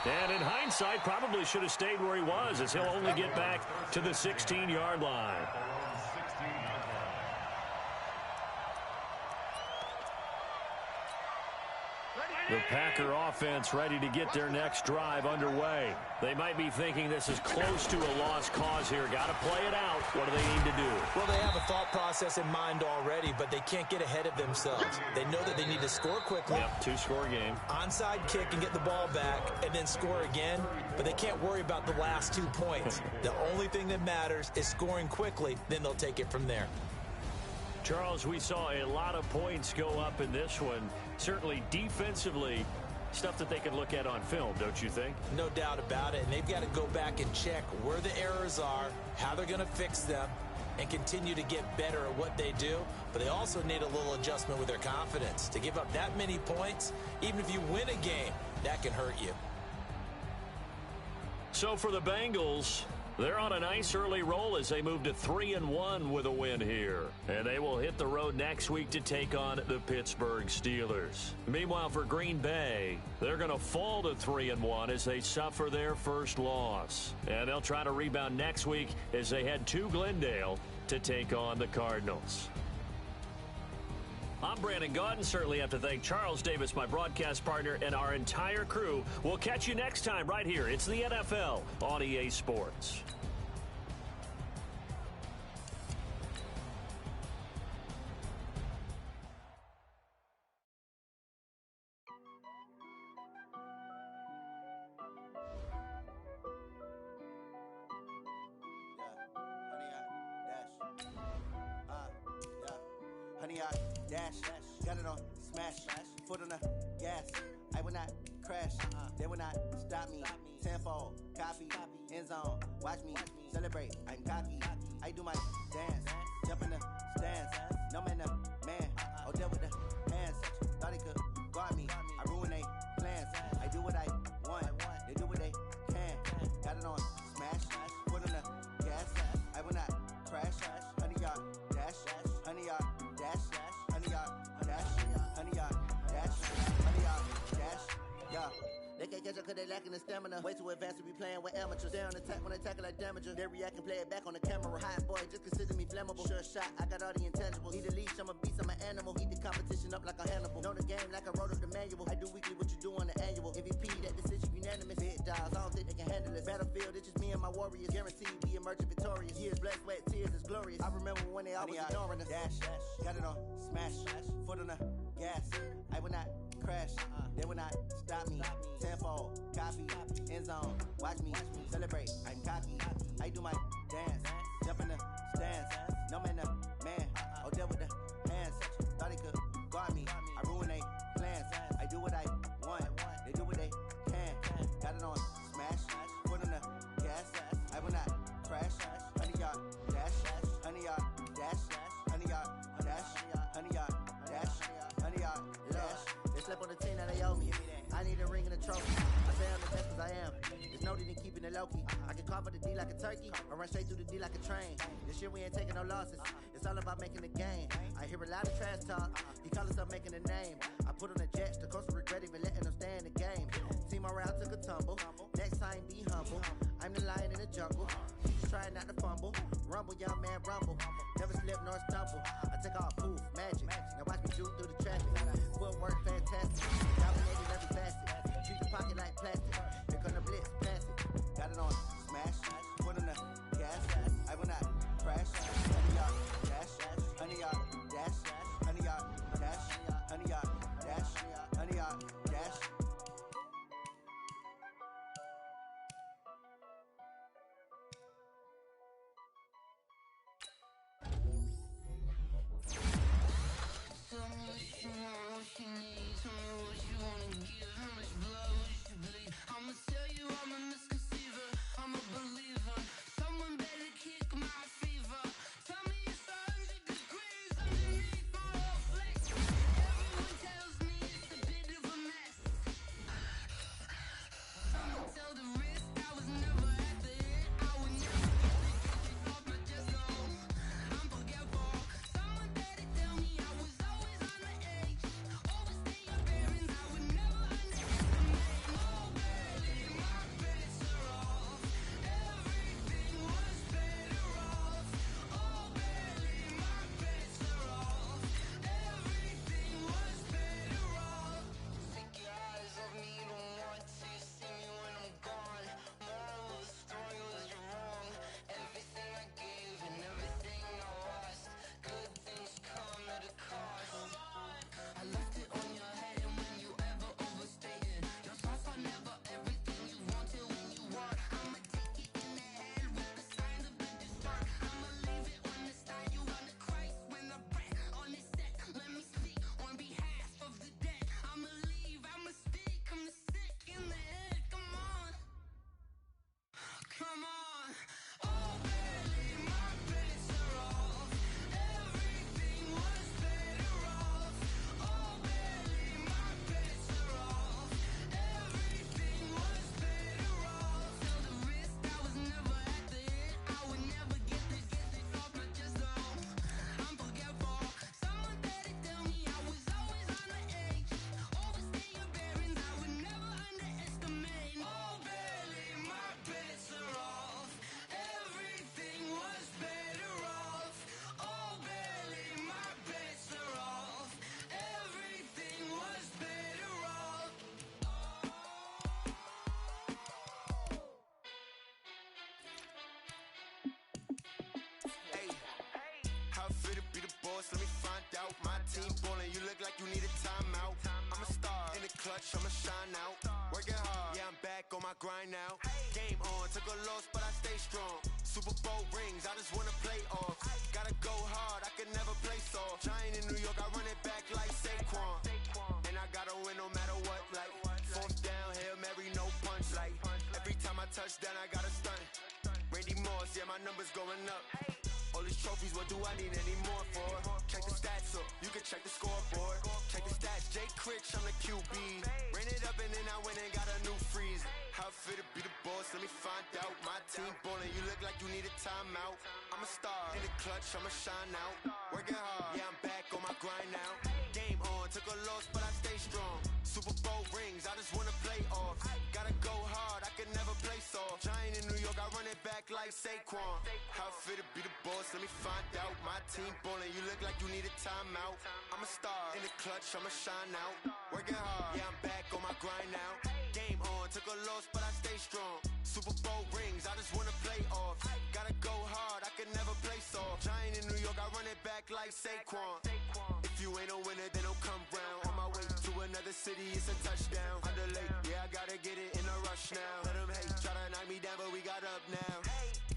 And in hindsight, probably should have stayed where he was, as he'll only get back to the 16-yard line. The Packer offense ready to get their next drive underway. They might be thinking this is close to a lost cause here. Got to play it out. What do they need to do? Well, they have a thought process in mind already, but they can't get ahead of themselves. They know that they need to score quickly. Yep, 2-score game. Onside kick and get the ball back and then score again, but they can't worry about the last 2 points. The only thing that matters is scoring quickly, then they'll take it from there. Charles, we saw a lot of points go up in this one. Certainly defensively, stuff that they can look at on film, don't you think? No doubt about it. And they've got to go back and check where the errors are, how they're going to fix them, and continue to get better at what they do. But they also need a little adjustment with their confidence. To give up that many points, even if you win a game, that can hurt you. So for the Bengals, they're on a nice early roll as they move to 3-1 with a win here. And they will hit the road next week to take on the Pittsburgh Steelers. Meanwhile, for Green Bay, they're going to fall to 3-1 as they suffer their first loss. And they'll try to rebound next week as they head to Glendale to take on the Cardinals. I'm Brandon Gaudin. Certainly have to thank Charles Davis, my broadcast partner, and our entire crew. We'll catch you next time right here. It's the NFL on EA Sports. Honey, I dash, got it on smash, foot on the gas. I will not crash, they will not stop me. Tenfold, copy, end zone, watch me celebrate. I'm cocky, I do my dance, jump in the stands. No man, man, oh, deal with the hands. Thought he could guard me, I ruin they plans. I do what I want, they do what they can. Got it on smash, foot on the gas. I will not crash, honey, yard dash, honey, yard dash, honey, yard dash, honey, yard dash, honey, yard dash, yeah. They can't catch up cause they lacking the stamina. Way too advanced to be playing with amateurs. Stay on attack when they tackle like damager. They react and play it back on the camera. Hot boy, just consider me flammable. Sure shot, I got all the intangibles. Need a leash, I'm a beast, I'm an animal. Eat the competition up like a Hannibal. Know the game like I wrote up the manual. I do weekly what you do on the annual. MVP, that decision unanimous. Big dogs, I don't think they can handle this. Battlefield, it's just me and my warriors. Guaranteed we emerging victorious. Years, blood, sweat, tears, is glorious. I remember when they always ignoring us. Dash, got it on smash, foot on the gas. I will not crash, they will not stop me. Tenfold, copy, end zone, watch me celebrate. I'm cocky, I do my dance, jump in the stands. No man, man, oh, deal with the hands. Thought he could guard me, I ruin they plans. I do what I want, they do what they can. Got it on smash, foot on the gas. I will not crash, honey, yard dash, honey, yard dash, honey, yard dash, honey, yard dash, honey, yard dash. They slept on the team that they owe me. I need a ring and a trophy. I say I'm the best cause I am. There's no need in keeping it low-key. I can carve for the D like a turkey, or run straight through the D like a train. This year we ain't taking no losses. It's all about making the game. I hear a lot of trash talk. He call himself making a name. I put on the jets, the coach will regret even letting them stay in the game. Team around took a tumble. Next time be humble. I'm the lion in the jungle. Just trying not to fumble. Rumble, young man, rumble. Never slip nor stumble. I take off poof, magic. Now watch me shoot through the traffic. Footwork fantastic. Dominated every facet. Treat the pocket like plastic. Here come the blitz, pass it. Got it on smash. Foot on the gas. I will not crash. Honey, yard dash. Honey, yard dash. Honey, yard dash. Honey, yard dash. Honey, yard dash. Tell me what you want, what you need, tell me what you wanna give. boss, let me find out. My team ballin', you look like you need a timeout. I'm a star in the clutch, I'ma shine out. Working hard, yeah, I'm back on my grind now. Game on, took a loss, but I stay strong. Super Bowl rings, I just wanna play off. Gotta go hard, I can never play soft. Giant in New York, I run it back like Saquon. And I gotta win no matter what, like fourth down, Hail Mary, no punch. Like every time I touch down, I gotta stunt. Randy Moss, yeah, my numbers going up. All these trophies, what do I need any more for? Check the stats up, you can check the scoreboard. Check the stats, Jake Critch, I'm the QB. Ran it up and then I went and got a new freeze. How fit to be the boss, let me find out. My team ballin', you look like you need a timeout. I'm a star in the clutch, I'ma shine out. Working hard, yeah, I'm back on my grind now. Game on, took a loss, but I stay strong. Super Bowl rings, I just wanna play off. Gotta go hard, I can never play soft. Giant in New York, I run it back like Saquon. How fit to be the boss, let me find out. My team ballin', you look like you need a timeout. I'm a star in the clutch, I'ma shine out. Working hard, yeah, I'm back on my grind now. Game on, took a loss, but I stay strong. Super Bowl rings, I just wanna play off. Gotta go hard, I can never play soft. Giant in New York, I run it back like Saquon. If you ain't a winner, then don't come round. On my way to another city, it's a touchdown. Underlay, yeah, I gotta get it in a rush now. Let them hate, try to knock me down, but we got up now.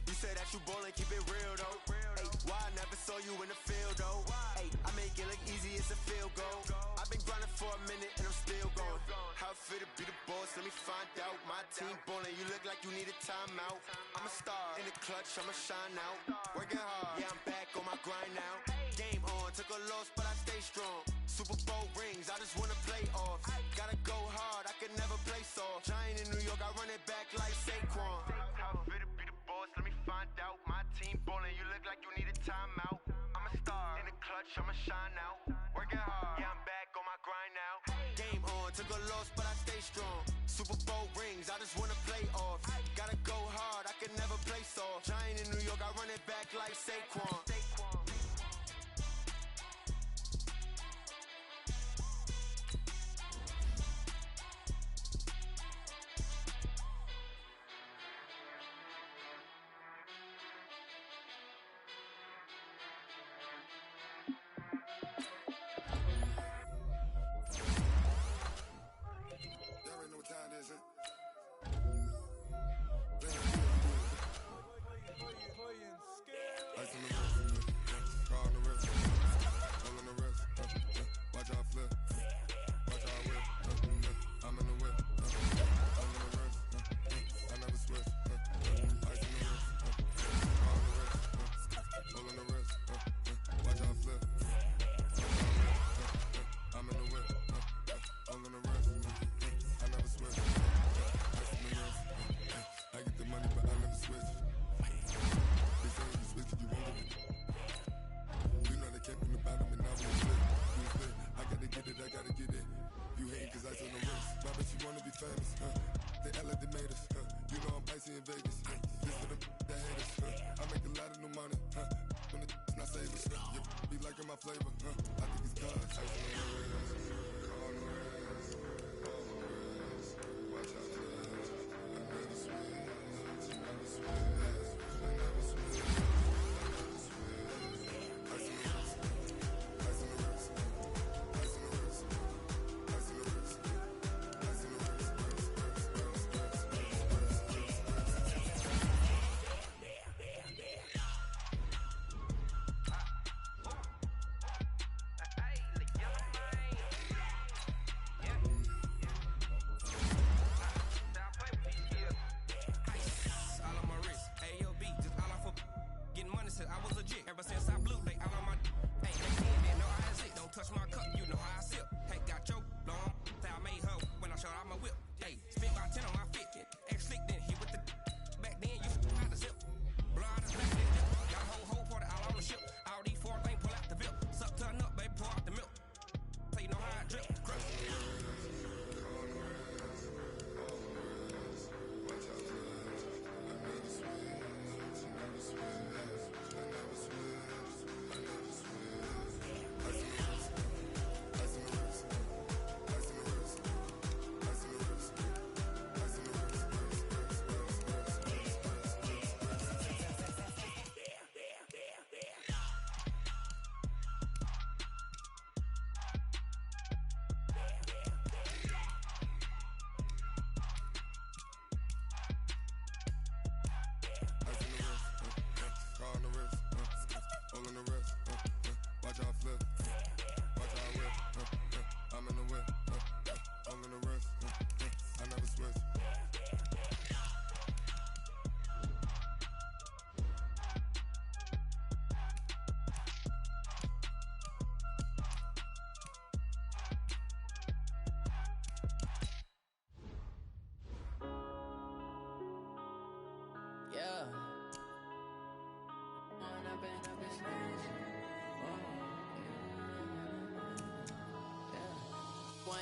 You say that you ballin', keep it real though. Hey, why I never saw you in the field though? Hey, I make it look easy, it's a field goal. I've been grinding for a minute and I'm still going. How fit to be the boss, let me find out. My team ballin', you look like you need a timeout. I'm a star in the clutch, I'ma shine out. Working hard, yeah, I'm back on my grind now. Game on, took a loss, but I stay strong. Super Bowl rings, I just wanna play off. Gotta go hard, I can never play soft. Giant in New York, I run it back like Saquon. How fit to be the boss, let me find out. My team ballin', you look like you need a timeout. I'm a star in the clutch, I'ma shine out. Working hard, yeah, I'm back on my grind now. Game on, took a loss, but I stay strong. Super Bowl rings, I just wanna play off. Gotta go hard, I can never play soft. Giant in New York, I run it back like Saquon.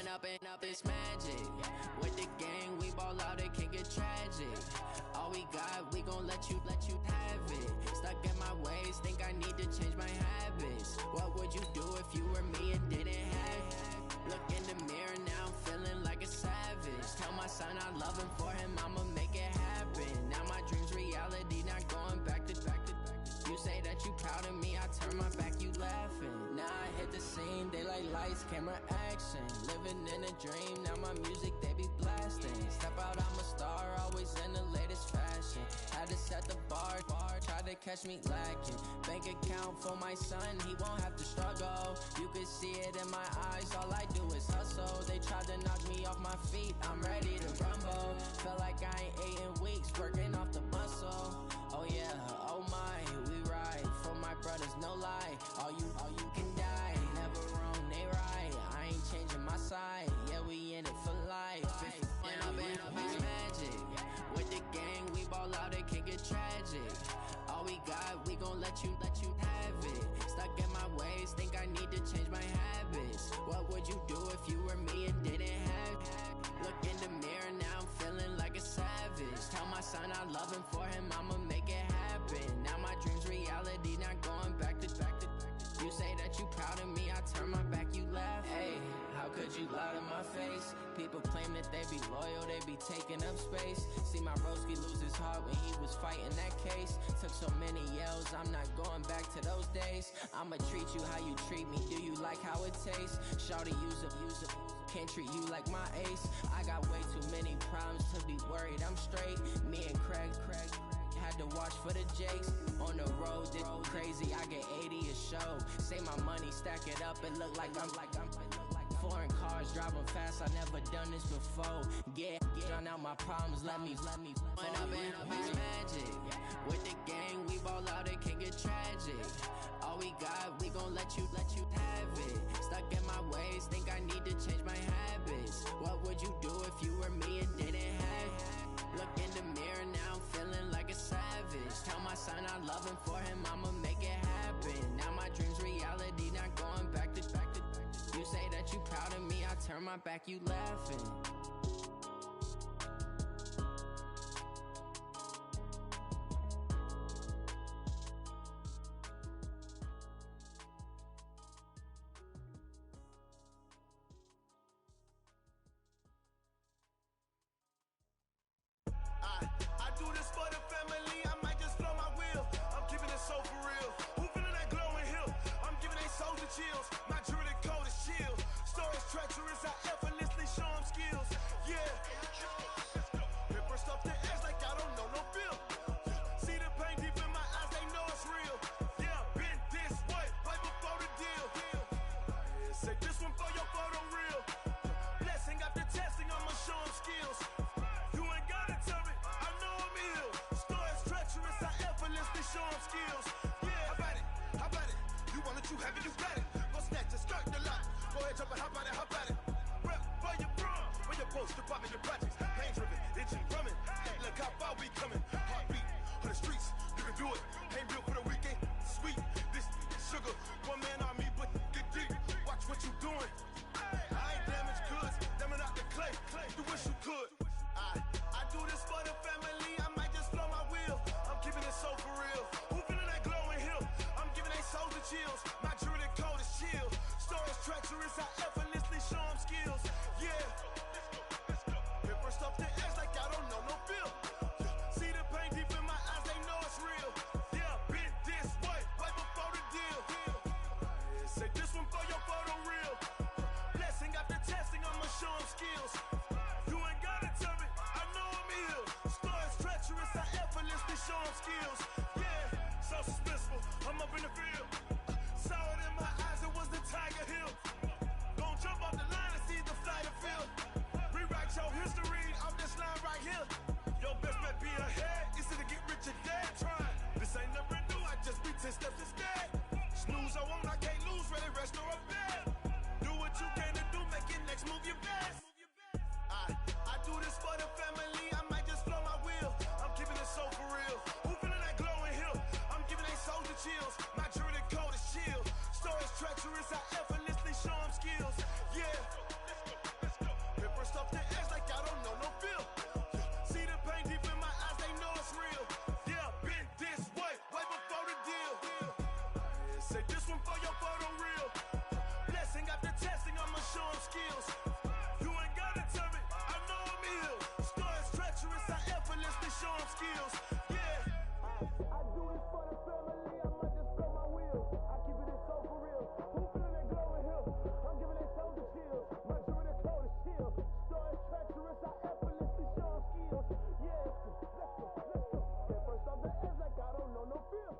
Run up and up, it's magic. With the gang, we ball out, it can get tragic. All we got, we gon' let you have it. Stuck in my ways, think I need to change my habits. What would you do if you were me and didn't have it? Look in the mirror now, I'm feeling like a savage. Tell my son I love him, for him I'ma make it happen. Now my dream's reality, not going back to. You say that you proud of me, I turn my back, you laughing. Now I hit the scene, they like lights, camera, action. Living in a dream, now my music, they be blasting. Step out, I'm a star, always in the latest fashion. Had to set the bar, tried to catch me lacking. Bank account for my son, he won't have to struggle. You can see it in my eyes, all I do is hustle. They tried to knock me off my feet, I'm ready to rumble. Felt like I ain't ate in weeks, working off the muscle. Oh yeah, oh my, we ride for my brothers, no lie. All you can die, never wrong, they right. I ain't changing my side, yeah, we in it for life. Up, it's magic. With the gang, we ball out, it can get tragic. All we got, we gon' let you have it. Stuck in my ways, think I need to change my habits. What would you do if you were me and didn't have it? Look in the mirror, now I'm feeling like a savage. Tell my son I love him, for him I'ma make it happen. Now my dream's reality, not going back to. You say that you proud of me, I turn my back, you laugh. Hey, how could you lie to my face? People claim that they be loyal, they be taking up space. See my broski lose his heart when he was fighting that case. Took so many yells, I'm not going back to those days. I'ma treat you how you treat me, do you like how it tastes? Shawty, use up, can't treat you like my ace. I got way too many problems to be worried, I'm straight. Me and Craig had to watch for the Jakes. On the road, this crazy, I get 80 a show. Say my money, stack it up, it look like I'm foreign cars, driving fast, I never done this before. Get drown out my problems, let me run up and up, it's magic. With the gang, we ball out, it can get tragic. All we got, we gon' let you have it. Stuck in my ways, think I need to change my habits. What would you do if you were me and didn't have it? Look in the mirror, now I'm feeling like a savage. Tell my son I love him, for him I'ma make it happen. Now my dream's reality, not going back to. You say that you proud of me, I turn my back, you laughing. I do this for the family, I might just blow my wheel. I'm keeping it so for real. Who feeling that glowing hill? I'm giving they soldier chills. My jewelry coat is chill. Stories treacherous, I effortlessly show them skills. Yeah. Paper stuff the edge like I don't know no feel. See the pain deep in my eyes, they know it's real. Yeah, been this way, right before the deal. Say this one for your photo reel. Blessing after testing, I'ma show them skills. You ain't gotta tell me, I know I'm ill. Stories treacherous, I effortlessly show them skills. Yeah, how about it? You want it, you have it, you got it. Go snatch it, skirt the lot. Go ahead, jump it, how about it? Rep for your brum, for your poster, popping your projects. Pain driven, itching, drumming. Look how far we coming. Heartbeat on the streets, you can do it. Ain't real for the weekend, sweet. This sugar, one man army, but get deep. Watch what you doing. I ain't damaged goods, them out the clay. You wish you could. I do this for the family, I might just blow my wheel. I'm keeping it so for real. Who feeling that glowing hill? I'm giving they soldier chills. My jewelry coat is chill. Stories treacherous, I effortlessly show them skills. Yeah. Paper stuff the edge like I don't know no feel. See the pain deep in my eyes, they know it's real. Yeah, been this way, right before the deal. Say this one for your photo reel. Blessing after testing, I'ma show them skills. You ain't gotta tell me, I know I'm ill. Stories treacherous, I effortlessly show them skills. Yeah, so suspenseful, I'm up in the field. Saw it in my eyes, it was the Tiger Hill. Gon' jump off the line and see the flight of field. Rewrite your history off this line right here. Your best bet be ahead, it's to get rich or dead trying. This ain't never new, I just be 10 steps instead. Snooze I won't, I can't lose, ready, rest or a bed. Do what you can to do, make your next move your best. I do this for the family, I might just blow my wheel. I'm keeping it so for real. Who feeling that glowing hill? I'm giving they soldier chills. My jewelry coat is chill. Stories treacherous, I effortlessly show them skills. Yeah. some skills. Yeah. I do this for the family, I might just spell my wheels. I keep it so for real. Who feeling that glowing hill? I'm giving it soldier chills. My jewelry the coldest chill. Story treacherous, I effortlessly show them skills. Yeah, let's go. Get first off the edge like I don't know no feel.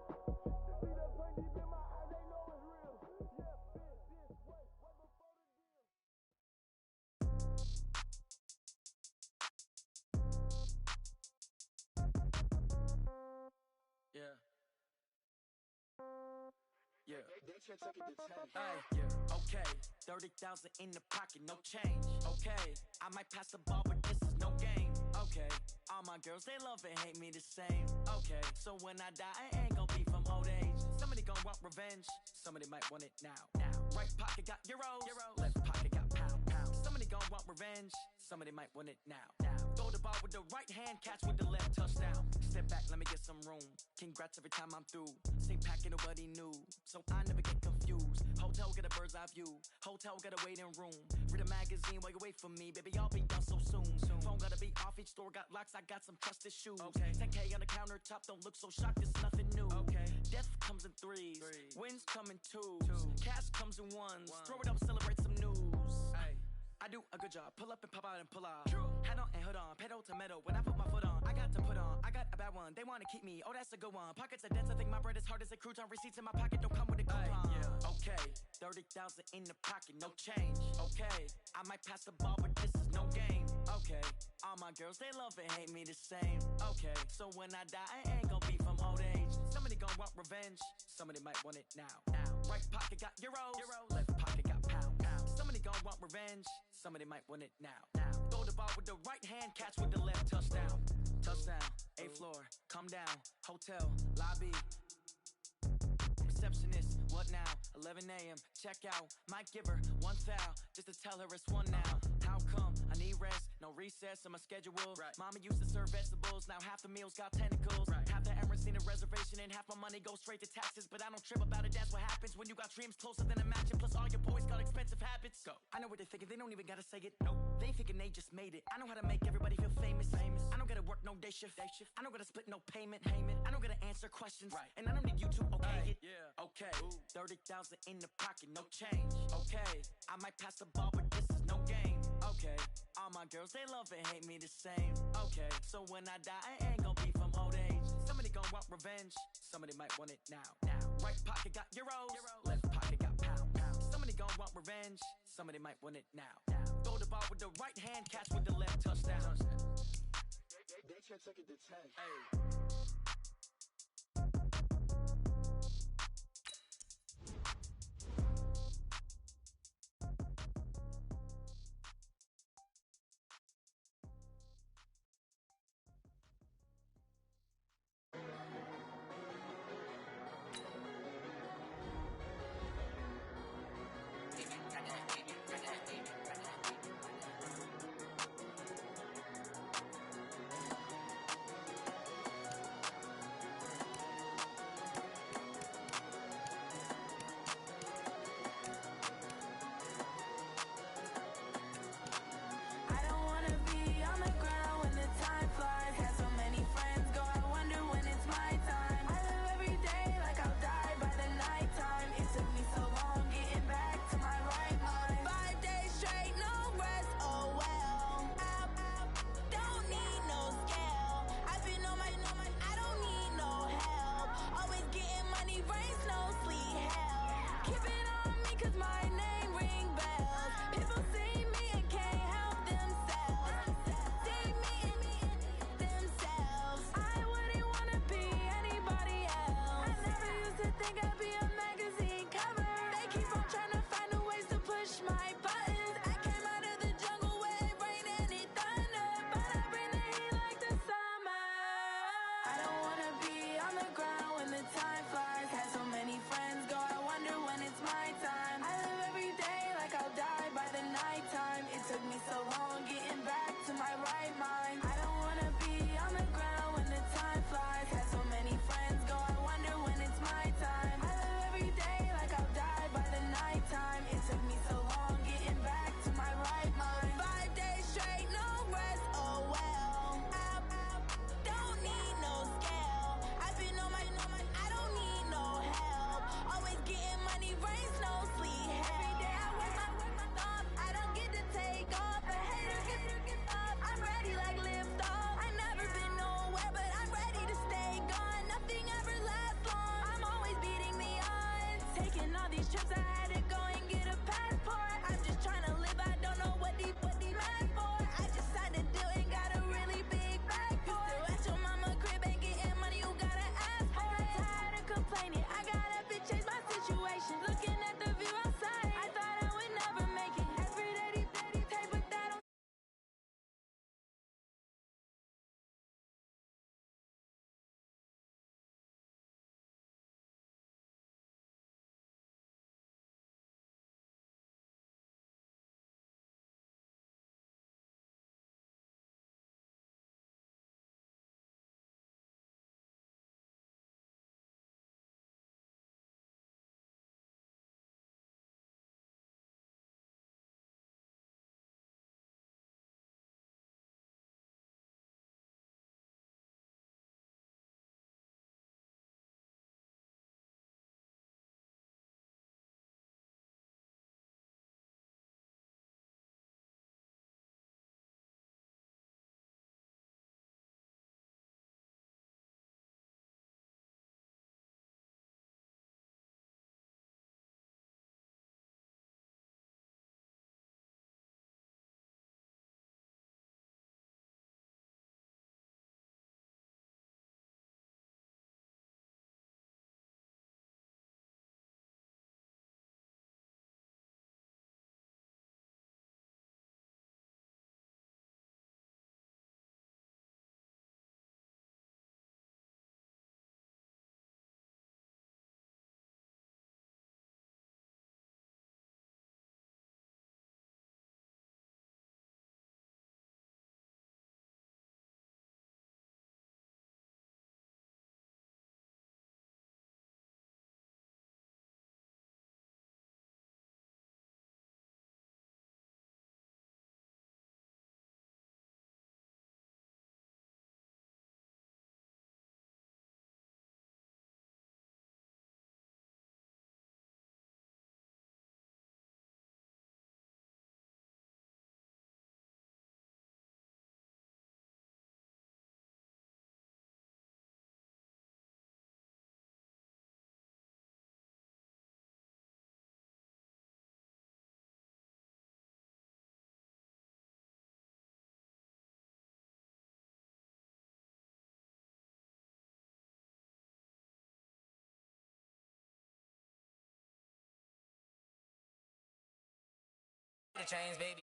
See the pain deep in my eyes, they know it's real. Yeah, this way before the deal. Yeah. Yeah. Yeah. Okay. 30,000 in the pocket, no change. Okay. I might pass the ball, but this is no game. Okay. All my girls, they love and hate me the same. Okay. So when I die, I ain't gon' be from old age. Somebody gon' want revenge. Somebody might want it now. Right pocket got euros. Left pocket got pound. Somebody gon' want revenge. Somebody might want it now. Throw the ball with the right hand, catch with the left, touchdown. Step back, let me get some room. Congrats every time I'm through. Same packet, nobody knew, so I never get confused. Hotel got a bird's eye view. Hotel got a waiting room. Read a magazine while you wait for me, baby. I'll be done so soon. Phone gotta be off. Each store got locks. I got some trusted shoes. 10K on the countertop. Don't look so shocked. It's nothing new. Death comes in threes. Wins come in twos. Cash comes in ones. Throw it up, celebrate some news. I do a good job. Pull up and pop out and pull out. Head on and hood on. Pedal to metal. When I put my foot on, I got to put on. I got a bad one. They want to keep me. Oh, that's a good one. Pockets are dense. I think my bread is hard as a crouton. Receipts in my pocket don't come with a coupon. Okay. 30,000 in the pocket. No change. Okay. I might pass the ball, but this is no game. Okay. All my girls, they love and hate me the same. Okay. So when I die, I ain't gon' be from old age. Somebody gon' want revenge. Somebody might want it now. Right pocket got euros. Left pocket got pound. Somebody gon' want revenge. Somebody might want it now. Throw the ball with the right hand, catch with the left, touchdown. Touchdown, 8th floor, come down, hotel, lobby. Receptionist, what now? 11 a.m., check out. Might give her one foul, just to tell her it's one now. How come? I need rest, no recess on my schedule. Mama used to serve vegetables, now half the meals got tentacles. Half the errands need a reservation and half my money goes straight to taxes. But I don't trip about it, that's what happens when you got dreams closer than a mansion. Plus all your boys got expensive habits. Go. I know what they're thinking, they don't even gotta say it. Nope. They thinking they just made it. I know how to make everybody feel famous. I don't gotta work no day shift. I don't gotta split no payment. I don't gotta answer questions. And I don't need you to okay it. Okay. 30,000 in the pocket, no change. Okay. I might pass the ball, but this is no game. Okay. All my girls, they love and hate me the same. Okay. So when I die, I ain't gon' be from old age. Somebody gon' want revenge. Somebody might want it now. Right pocket got euros. Left pocket got pound. Somebody gon' want revenge. Somebody might want it now. Throw the ball with the right hand, catch with the left, touchdown. They can't take it to 10. Hey. The chains, baby.